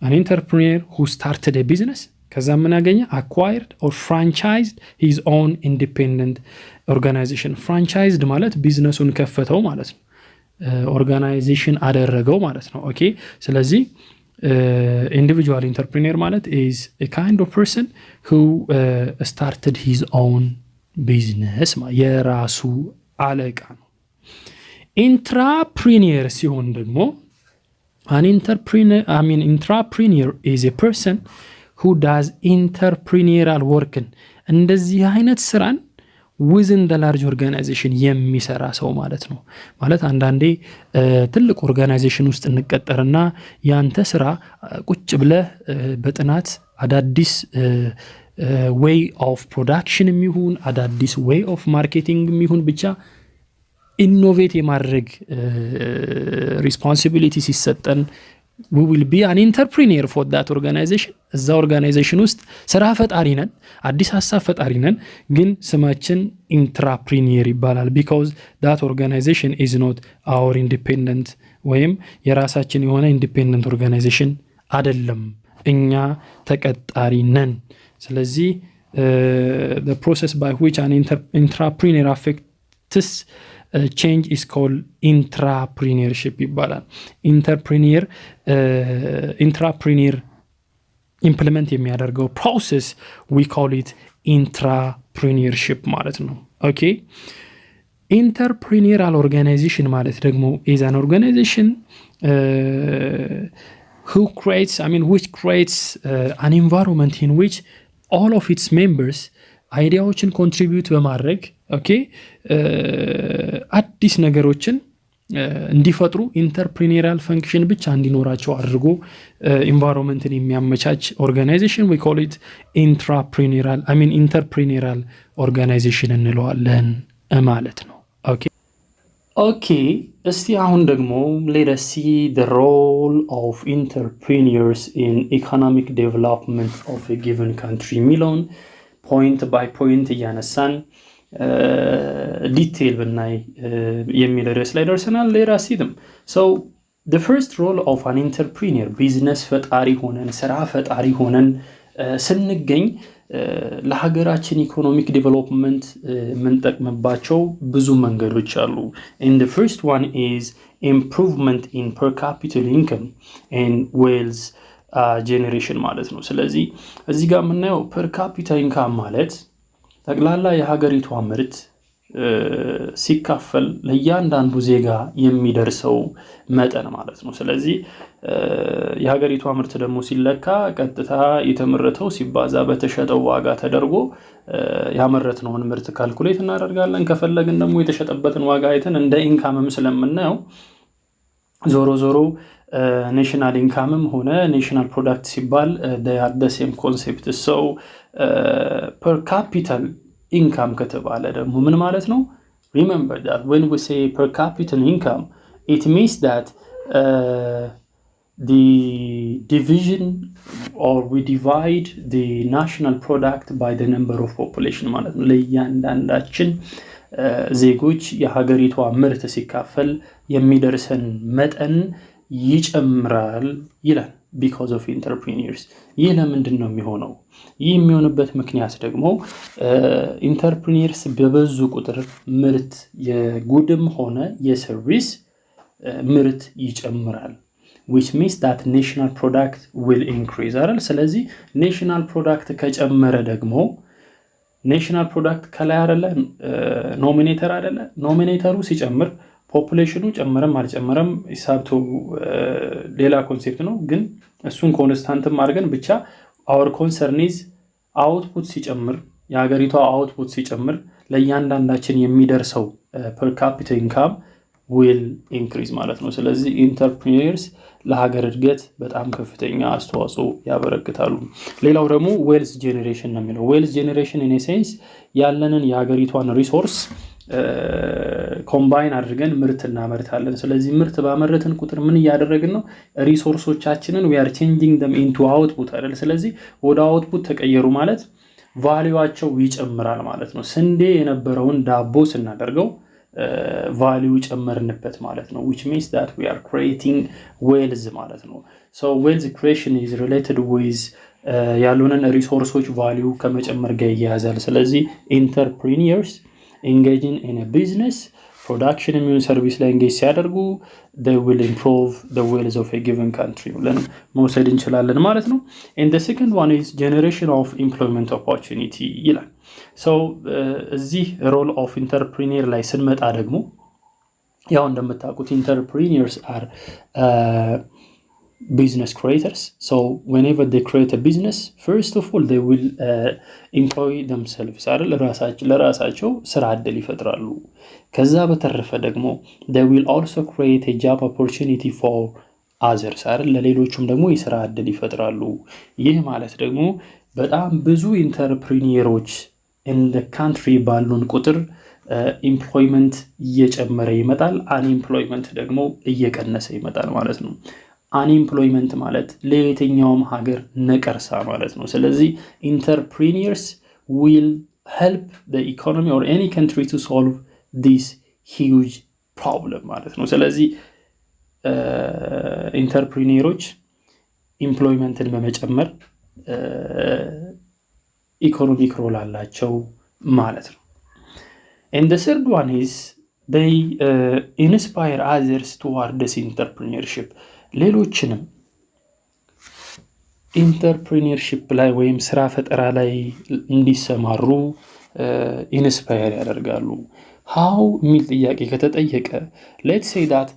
an entrepreneur who started a business ከዛ ምን ያገኘ acquired or franchised his own independent organization franchised ማለት ቢዝነሱን ከፈተው ማለት ነው organization አደረገው ማለት ነው ኦኬ ስለዚህ individual entrepreneur ማለት is a kind of person who started his own business የራሱ አለቃ ነው intrapreneur ሲሆን ደግሞ an intrapreneur is a person who does entrepreneurial work እንደዚህ አይነት ስራን within the large organization የሚሰራ ሰው ማለት ነው ማለት አንዳንዴ ትልቅ ኦርጋናይዜሽን ውስጥ እንቀጠርና ያንተ ስራ ቁጭ ብለህ በጥናት አዳዲስ way of production የሚሆን አዳዲስ way of marketing የሚሆን ብቻ ኢኖቬት የማድረግ responsibility ሲሰጠን we will be an entrepreneur for that organization እዛ ኦርጋናይዜሽን ውስጥ ስራ ፈጣሪ ነን አዲስ ሐሳብ ፈጣሪ ነን ግን ስማችን intrapreneur ይባላል because that organization is not our independent ወይም የራሳችን የሆነ independent organization አይደለም እኛ ተቀጣሪ ነን ስለዚህ the process by which an entrepreneur affects change is called entrepreneurship ይባላል intrapreneur implement የሚያደርገው process we call it entrepreneurship ማለት ነው okay entrepreneurial organization ማለት ደግሞ is an organization which creates an environment in which all of its members አይዲያዎችን ኮንትሪቢዩት በማድረግ ኦኬ አዲስ ነገሮችን እንዲፈጥሩ ኢንተርፕሪኒየራል ፈንክሽን ብቻ እንዲኖራቸው አድርጎ ኢንቫይሮንመንትን የሚያመቻች ኦርጋናይዜሽን we call it entrepreneurial organization እንለዋለን ማለት ነው ኦኬ እስቲ አሁን ደግሞ let us see the role of entrepreneurs in economic development of a given country ሚለውን point by point እያነሳን ዲቴል ብናይ የሚል ርዕስ ላይ ደርሰናል ለራሲድም so the first role of an entrepreneur business ፈጣሪ ሆነን ስራ ፈጣሪ ሆነን ስንገኝ ለሀገራችን ኢኮኖሚክ ዴቨሎፕመንት ምንጠቅምባቸው ብዙ መንገዶች አሉ and the first one is improvement in per capita income and wealth generation ማለት ነው ስለዚህ እዚህ ጋር የምናየው per capita income ማለት ጠቅላላ የሀገሪቷ ምርት ሲካፈል ለእያንዳንዱ ዜጋ የሚደርሰው መጠን ማለት ነው። ስለዚህ የሀገሪቷ ምርት ደግሞ ሲለካ ቀጥታ የተመረተው ሲባዛ በተሸጠው ዋጋ ተደርጎ ያመረትነውን ምርት ካልኩሌት እናደርጋለን። ከፈለግን ደግሞ የተሸጠበትን ዋጋ አይተን እንደ ኢንካምም ስለምናየው ዞሮ ዞሮ national income ሆነ national product ሲባል they are the same concept. so per capita income ከተባለ ደግሞ ምን ማለት ነው? remember that when we say per capita income it means that the division or we divide the national product by the number of population ማለት ነው። ለእያንዳንዳችን ዜጎች የሀገሪቷ ምርት ሲካፈል የሚደርሰን መጠን ይጨምራል ይላል because of entrepreneurs። ይህ ለምንድን ነው የሚሆነው? ይህ የሚሆንበት ምክንያት ደግሞ entrepreneurs በበዙ ቁጥር ምርት የጉድም ሆነ የሰርቪስ ምርት ይጨምራል which means that national product will increase አይደል? ስለዚህ national product ከጨመረ ደግሞ national product ከላይ አይደለ ኖሚኔተር አይደለ? ኖሚኔተሩ ሲጨምር ፖፑሌሽኑ ጨመረም አልጨመረም ሂሳብቱ ሌላ ኮንሴፕት ነው፣ ግን እሱን ኮንስታንትም አድርገን ብቻ our concern is output ሲጨምር የሀገሪቷ output ሲጨምር ለእያንዳንዳችን የሚደርሰው per capita income will increase ማለት ነው። ስለዚህ entrepreneurs ለሀገር እድገት በጣም ከፍተኛ አስተዋጽኦ ያበረክታሉ። ሌላው ደግሞ wealth generation ነው የሚለው። wealth generation in a sense ያለንን የሀገሪቷን ሪሶርስ ኮምባይን አድርገን ምርት እናመርታለን። ስለዚህ ምርት ባመረትን ቁጥር ምን ያደረግን ነው? ሪሶርሶቻችንን we are changing them into output አይደል? ስለዚህ ወደ output ተቀየሩ ማለት ቫልዩአቸው ይጨምራል ማለት ነው። ስንዴ የነበረውን ዳቦ ስናደርገው ቫልዩ ጨመርንበት ማለት ነው which means that we are creating wealth ማለት ነው። so wealth creation is related with ያሉንን ሪሶርሶች ቫልዩ ከመጨመር ጋር ይያያዛል። ስለዚህ entrepreneurs engaging in a business production and service ላይ engage ሲያደርጉ they will improve the wealth of a given country ብለን መውሰድ እንችላለን ማለት ነው። and the second one is generation of employment opportunity ይላል። so እዚህ role of entrepreneur ላይ ስንመጣ ደግሞ ያው እንደምታውቁት entrepreneurs are business creators. so whenever they create a business, first of all they will employ themselves አይደል? ለራሳቸው ስራ ዕድል ይፈጥራሉ። ከዛ በተረፈ ደግሞ they will also create a job opportunity for others አይደል? ለሌሎችም ደግሞ የስራ ዕድል ይፈጥራሉ። ይህ ማለት ደግሞ በጣም ብዙ ኢንተርፕሪኒየሮች in the country ባሉን ቁጥር employment እየጨመረ ይመጣል፣ unemployment ደግሞ እየቀነሰ ይመጣል ማለት ነው። unemployment ማለት ለየትኛውም ሀገር ነቀርሳ ማለት ነው። ስለዚህ entrepreneurs will help the economy or any country to solve this huge problem ማለት ነው። ስለዚህ ኢንተርፕሪኒየሮች ኢምፕሎይመንትን በመጨመር ኢኮኖሚክ ሮል አላቸው ማለት ነው። and the third one is they inspire others toward this entrepreneurship ሌሎችንም ኢንተርፕሪነርሺፕ ላይ ወይም ስራ ፈጠራ ላይ እንዲሰማሩ ኢንስፓየር ያደርጋሉ። how የሚል ጥያቄ ከተጠየቀ let's say that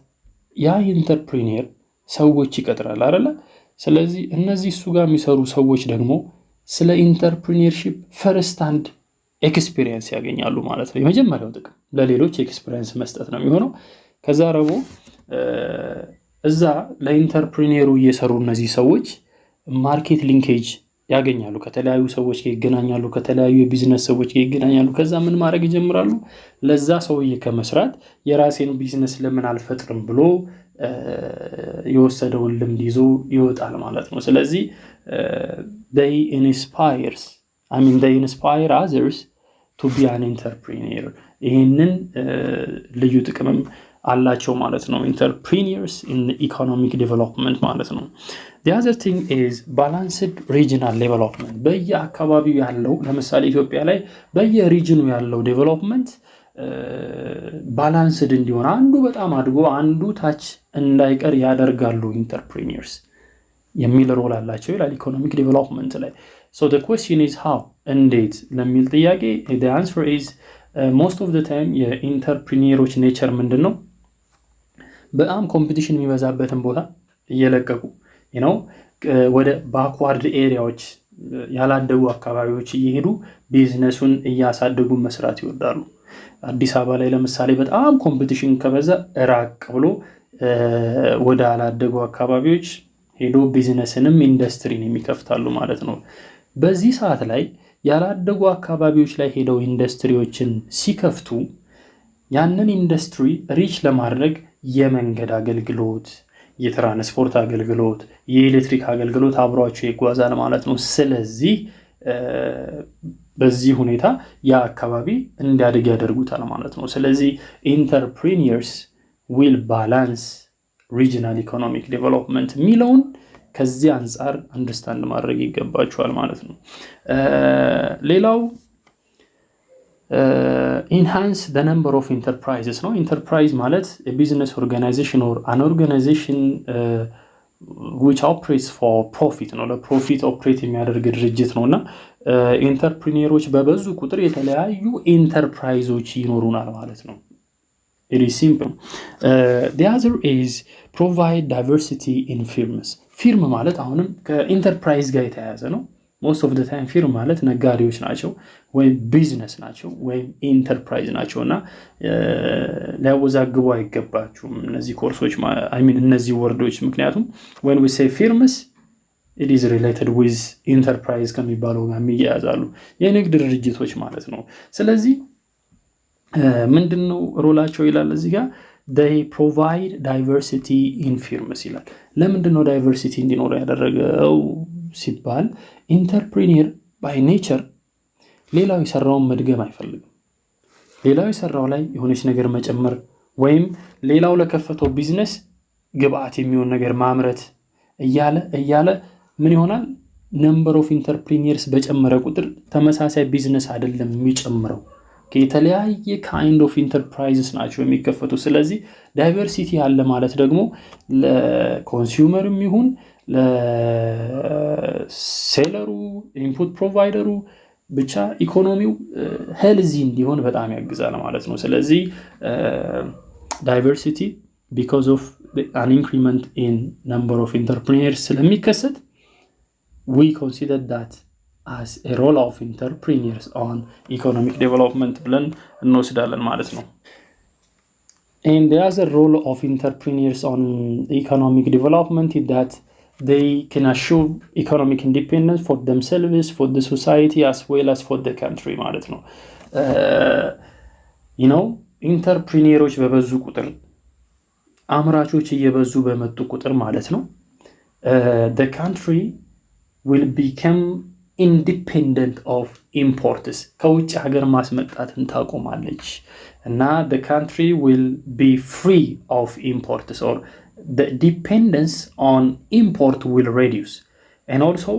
ያ ኢንተርፕሪነር ሰዎች ይቀጥራል አይደለ? ስለዚህ እነዚህ እሱ ጋር የሚሰሩ ሰዎች ደግሞ ስለ ኢንተርፕሪነርሺፕ ፈርስት ሃንድ ኤክስፒሪየንስ ያገኛሉ ማለት ነው። የመጀመሪያው ጥቅም ለሌሎች ኤክስፒሪየንስ መስጠት ነው የሚሆነው። ከዛ ደግሞ እዛ ለኢንተርፕሪነሩ እየሰሩ እነዚህ ሰዎች ማርኬት ሊንኬጅ ያገኛሉ፣ ከተለያዩ ሰዎች ጋር ይገናኛሉ፣ ከተለያዩ የቢዝነስ ሰዎች ጋር ይገናኛሉ። ከዛ ምን ማድረግ ይጀምራሉ? ለዛ ሰውዬ ከመስራት የራሴን ቢዝነስ ለምን አልፈጥርም ብሎ የወሰደውን ልምድ ይዞ ይወጣል ማለት ነው። ስለዚህ they inspire others to be an entrepreneur። ይህንን ልዩ ጥቅምም አላቸው ማለት ነው entrepreneurs in economic development ማለት ነው። the other thing is balanced regional development። በየአካባቢው ያለው ለምሳሌ ኢትዮጵያ ላይ በየሪጅኑ ያለው ዴቨሎፕመንት ባላንስድ እንዲሆን አንዱ በጣም አድጎ አንዱ ታች እንዳይቀር ያደርጋሉ ኢንተርፕሪነርስ የሚል ሮል አላቸው ይላል ኢኮኖሚክ ዴቨሎፕመንት ላይ። So the question is how? እንዴት ለሚል ጥያቄ the answer is most of the time የኢንተርፕሪኒየሮች ኔቸር ምንድን ነው? በጣም ኮምፒቲሽን የሚበዛበትን ቦታ እየለቀቁ ወደ ባክዋርድ ኤሪያዎች ያላደጉ አካባቢዎች እየሄዱ ቢዝነሱን እያሳደጉ መስራት ይወዳሉ። አዲስ አበባ ላይ ለምሳሌ በጣም ኮምፒቲሽን ከበዛ ራቅ ብሎ ወደ አላደጉ አካባቢዎች ሄዶ ቢዝነስንም ኢንዱስትሪን የሚከፍታሉ ማለት ነው። በዚህ ሰዓት ላይ ያላደጉ አካባቢዎች ላይ ሄደው ኢንዱስትሪዎችን ሲከፍቱ ያንን ኢንዱስትሪ ሪች ለማድረግ የመንገድ አገልግሎት፣ የትራንስፖርት አገልግሎት፣ የኤሌክትሪክ አገልግሎት አብሯቸው ይጓዛል ማለት ነው። ስለዚህ በዚህ ሁኔታ ያ አካባቢ እንዲያድግ ያደርጉታል ማለት ነው። ስለዚህ ኢንተርፕሪኒየርስ ዊል ባላንስ ሪጂናል ኢኮኖሚክ ዴቨሎፕመንት የሚለውን ከዚህ አንጻር አንደርስታንድ ማድረግ ይገባቸዋል ማለት ነው። ሌላው enhance the number of enterprises ነው። ኢንተርፕራይዝ ማለት a business organization or an organization which operates for profit ነው። ለፕሮፊት ኦፕሬት የሚያደርግ ድርጅት ነውና ኢንተርፕሪኒየሮች በበዙ ቁጥር የተለያዩ ኢንተርፕራይዞች ይኖሩናል ማለት ነው። It is simple. The other is provide diversity in firms. ፊርም ማለት አሁንም ከኢንተርፕራይዝ ጋር የተያያዘ ነው። most of the time ፊርም ማለት ነጋዴዎች ናቸው ወይም ቢዝነስ ናቸው ወይም ኢንተርፕራይዝ ናቸው እና ሊያወዛግቡ አይገባችሁም እነዚህ ኮርሶች እነዚህ ወርዶች። ምክንያቱም when we say firms it is related with enterprise ከሚባለው ጋር የሚያያዛሉ የንግድ ድርጅቶች ማለት ነው። ስለዚህ ምንድነው ሮላቸው ይላል እዚህ ጋር they provide diversity in firms ይላል። ለምንድነው ዳይቨርሲቲ እንዲኖር ያደረገው ሲባል ኢንተርፕሪኒየር ባይ ኔቸር ሌላው የሰራውን መድገም አይፈልግም። ሌላው የሰራው ላይ የሆነች ነገር መጨመር ወይም ሌላው ለከፈተው ቢዝነስ ግብአት የሚሆን ነገር ማምረት እያለ ምን ይሆናል? ነምበር ኦፍ ኢንተርፕሪኒየርስ በጨመረ ቁጥር ተመሳሳይ ቢዝነስ አይደለም የሚጨምረው፣ ከተለያየ ካይንድ ኦፍ ኢንተርፕራይዝስ ናቸው የሚከፈቱ። ስለዚህ ዳይቨርሲቲ ያለ ማለት ደግሞ ለኮንሱመርም ይሁን ለሴለሩ ኢንፑት ፕሮቫይደሩ ብቻ ኢኮኖሚው ሄልዚ እንዲሆን በጣም ያግዛል ማለት ነው። ስለዚህ ዳይቨርሲቲ because of an increment in number of entrepreneurs ስለሚከሰት we consider that as a role of entrepreneurs on economic development ብለን እንወስዳለን ማለት ነው። And the other role of entrepreneurs on economic development is that they can assure economic independence for themselves, for the society, as well as for the country ማለት ነው። ኢንተርፕሪኒየሮች በበዙ ቁጥር አምራቾች እየበዙ በመጡ ቁጥር ማለት ነው the country will become independent of imports ከውጭ ሀገር ማስመጣትን ታቆማለች እና the country will be free of imports or the dependence on import will reduce and also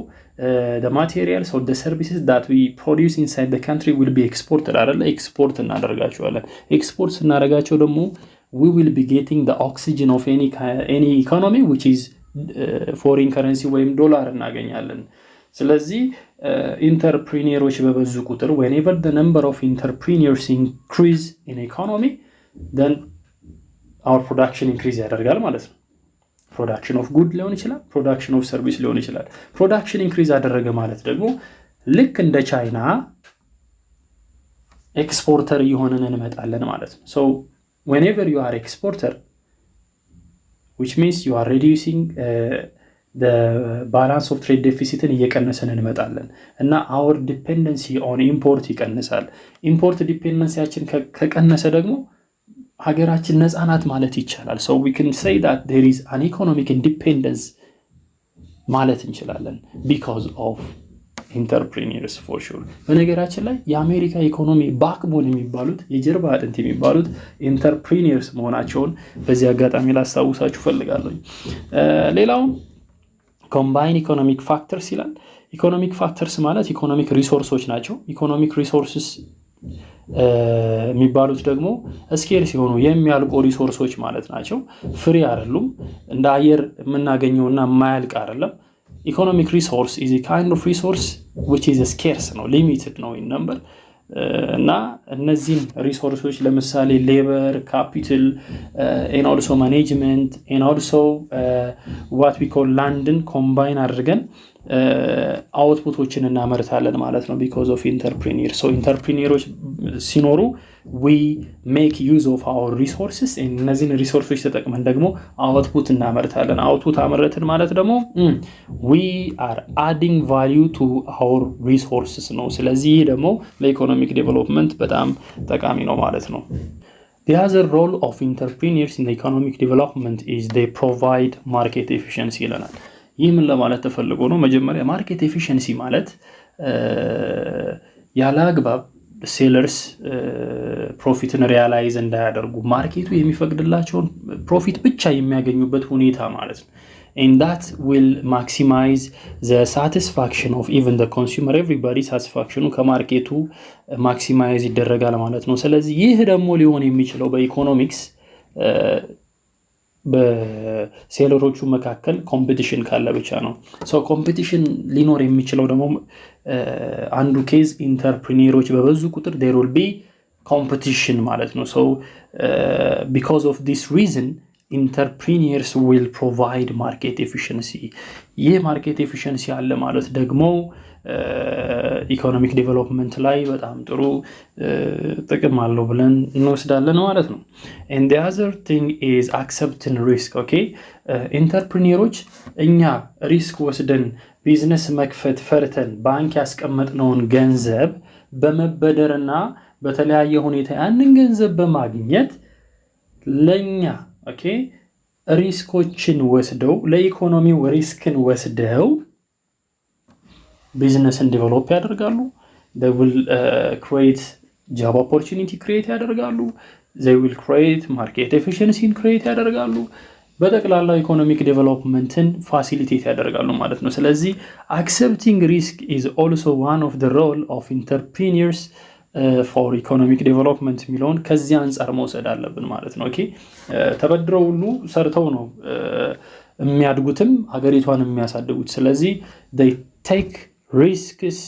the materials or the services that we produce inside the country will be exported አይደለ ኤክስፖርት እናደርጋቸዋለን ኤክስፖርት እናደርጋቸው ደግሞ we will be getting the oxygen of any economy which is foreign currency ወይም ዶላር እናገኛለን ስለዚህ ኢንተርፕሪኒየሮች በበዙ ቁጥር whenever the number of entrepreneurs increase in economy then our production increase ያደርጋል ማለት ነው production of good ሊሆን ይችላል production of service ሊሆን ይችላል production increase ያደረገ ማለት ደግሞ ልክ እንደ ቻይና ኤክስፖርተር እየሆነን እንመጣለን ማለት ነው so whenever you are exporter which means you are reducing the balance of trade deficit እየቀነሰን እንመጣለን እና our dependency on import ይቀንሳል import dependencyያችን ከቀነሰ ደግሞ ሀገራችን ነፃ ናት ማለት ይቻላል so we can say that there is an economic independence ማለት እንችላለን because of entrepreneurs for sure በነገራችን ላይ የአሜሪካ ኢኮኖሚ ባክቦን የሚባሉት የጀርባ አጥንት የሚባሉት ኢንተርፕሪኒየርስ መሆናቸውን በዚህ አጋጣሚ ላስታውሳችሁ ፈልጋለሁ ሌላው combine economic factors ይላል economic factors ማለት ኢኮኖሚክ ሪሶርሶች ናቸው ኢኮኖሚክ ሪሶርስስ የሚባሉት ደግሞ ስኬር ሲሆኑ የሚያልቁ ሪሶርሶች ማለት ናቸው ፍሪ አይደሉም እንደ አየር የምናገኘውና የማያልቅ አይደለም economic resource is a kind of resource which is scarce ነው limited ነው in number እና እነዚህን ሪሶርሶች ለምሳሌ ሌበር ካፒታል and also management and also what we call landን combine አድርገን አውትፑቶችን እናመርታለን ማለት ነው because of entrepreneur so entrepreneurs ሲኖሩ we make use of our resources እነዚህን ሪሶርሶች ተጠቅመን ደግሞ አውትፑት እናመርታለን አውትፑት አመረትን ማለት ደግሞ we are adding value to our resources ነው ስለዚህ ደግሞ ለኢኮኖሚክ ዴቨሎፕመንት በጣም ጠቃሚ ነው ማለት ነው The other role of entrepreneurs in the economic development is they provide market efficiency ይለናል ይህ ምን ለማለት ተፈልጎ ነው መጀመሪያ ማርኬት ኤፊሺየንሲ ማለት ያለ አግባብ ሴለርስ ፕሮፊትን ሪያላይዝ እንዳያደርጉ ማርኬቱ የሚፈቅድላቸውን ፕሮፊት ብቻ የሚያገኙበት ሁኔታ ማለት ነው and that will maximize the satisfaction of even the consumer everybody satisfaction ከማርኬቱ ማክሲማይዝ ይደረጋል ማለት ነው ስለዚህ ይህ ደግሞ ሊሆን የሚችለው በኢኮኖሚክስ በሴለሮቹ መካከል ኮምፒቲሽን ካለ ብቻ ነው ሶ ኮምፒቲሽን ሊኖር የሚችለው ደግሞ አንዱ ኬዝ ኢንተርፕሪነሮች በበዙ ቁጥር there will be competition ማለት ነው so because of this reason entrepreneurs will provide market efficiency ይህ ማርኬት ኤፊሺየንሲ አለ ማለት ደግሞ ኢኮኖሚክ ዴቨሎፕመንት ላይ በጣም ጥሩ ጥቅም አለው ብለን እንወስዳለን ማለት ነው and the other thing is accepting risk okay ኢንተርፕሪነሮች እኛ ሪስክ ወስደን ቢዝነስ መክፈት ፈርተን ባንክ ያስቀመጥነውን ገንዘብ በመበደርና በተለያየ ሁኔታ ያንን ገንዘብ በማግኘት ለኛ okay ሪስኮችን ወስደው ለኢኮኖሚው ሪስክን ወስደው ቢዝነስን ዴቨሎፕ ያደርጋሉ they will create job opportunity create ያደርጋሉ they will create market efficiency create ያደርጋሉ በጠቅላላ ኢኮኖሚክ ዴቨሎፕመንትን ፋሲሊቴት ያደርጋሉ ማለት ነው ስለዚህ accepting risk is also one of the role of entrepreneurs for economic development ሚለውን ከዚህ አንፃር መውሰድ አለብን ማለት ነው ኦኬ ተበድረው ሁሉ ሰርተው ነው የሚያድጉትም ሀገሪቷን የሚያሳድጉት ስለዚህ they take risks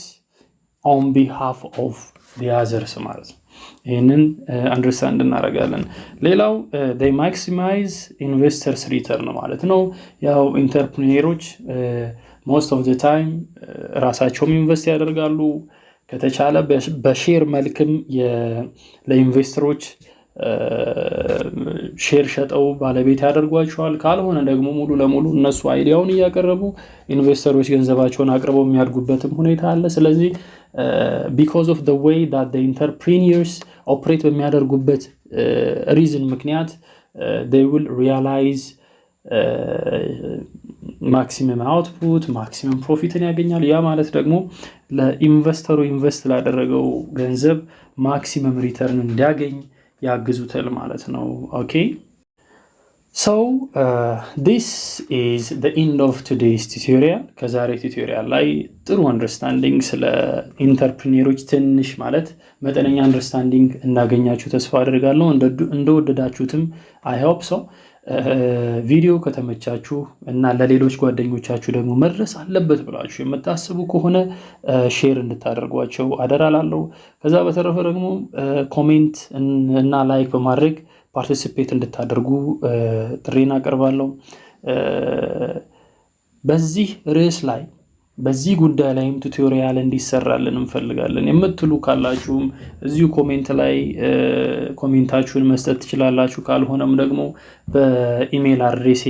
on behalf of the others ማለት ነው ይሄንን አንደርስታንድ እናደርጋለን ሌላው they maximize investors return ማለት ነው ያው ኢንተርፕሪነሮች most of the time ራሳቸውም ኢንቨስት ያደርጋሉ ከተቻለ በሼር መልክም ለኢንቨስተሮች ሼር ሸጠው ባለቤት ያደርጓቸዋል ካልሆነ ደግሞ ሙሉ ለሙሉ እነሱ አይዲያውን ያቀርቡ ኢንቨስተሮች ገንዘባቸውን አቅርበው የሚያድጉበትም ሁኔታ አለ ስለዚህ because of the way that the entrepreneurs operate በሚያደርጉበት reason ምክንያት they will realize maximum output maximum profit ያገኛል ያ ማለት ደግሞ ለኢንቨስተሩ ኢንቨስት ላደረገው ገንዘብ maximum return እንዲያገኝ ያግዙታል ማለት ነው okay so this is the end of today's tutorial ከዛሬ ቱቶሪያል ላይ ጥሩ አንደርስታንዲንግ ስለ ኢንተርፕሪነሮች ትንሽ ማለት መጠነኛ አንደርስታንዲንግ እንዳገኛችሁ ተስፋ አደርጋለሁ እንደወደዳችሁትም I hope so ቪዲዮ ከተመቻችሁ እና ለሌሎች ጓደኞቻችሁ ደግሞ መድረስ አለበት ብላችሁ የምታስቡ ከሆነ ሼር እንድታደርጓቸው አደራላለሁ ከዛ በተረፈ ደግሞ ኮሜንት እና ላይክ በማድረግ ፓርቲሲፔት እንድታደርጉ ጥሪና አቀርባለሁ በዚህ ርዕስ ላይ በዚህ ጉዳይ ላይም ቱቶሪያል እንዲሰራልን እንፈልጋለን የምትሉ ካላችሁም እዚሁ ኮሜንት ላይ ኮሜንታችሁን መስጠት ትችላላችሁ ካልሆነም ደግሞ በኢሜል አድሬሴ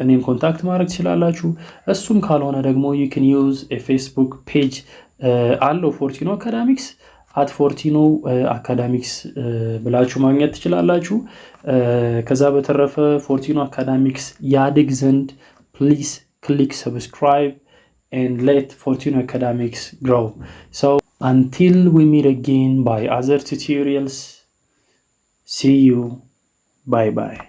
እኔን ኮንታክት ማድረግ ትችላላችሁ እሱም ካልሆነ ደግሞ you can use a Facebook page አለው ፎርቲኖ አካዳሚክስ @ፎርቲኖ አካዳሚክስ ብላችሁ ማግኘት ትችላላችሁ ከዛ በተረፈ ፎርቲኖ አካዳሚክስ ያድግ ዘንድ please click subscribe and let Fortino Academics grow. So until we meet again by other tutorials, see you. Bye bye.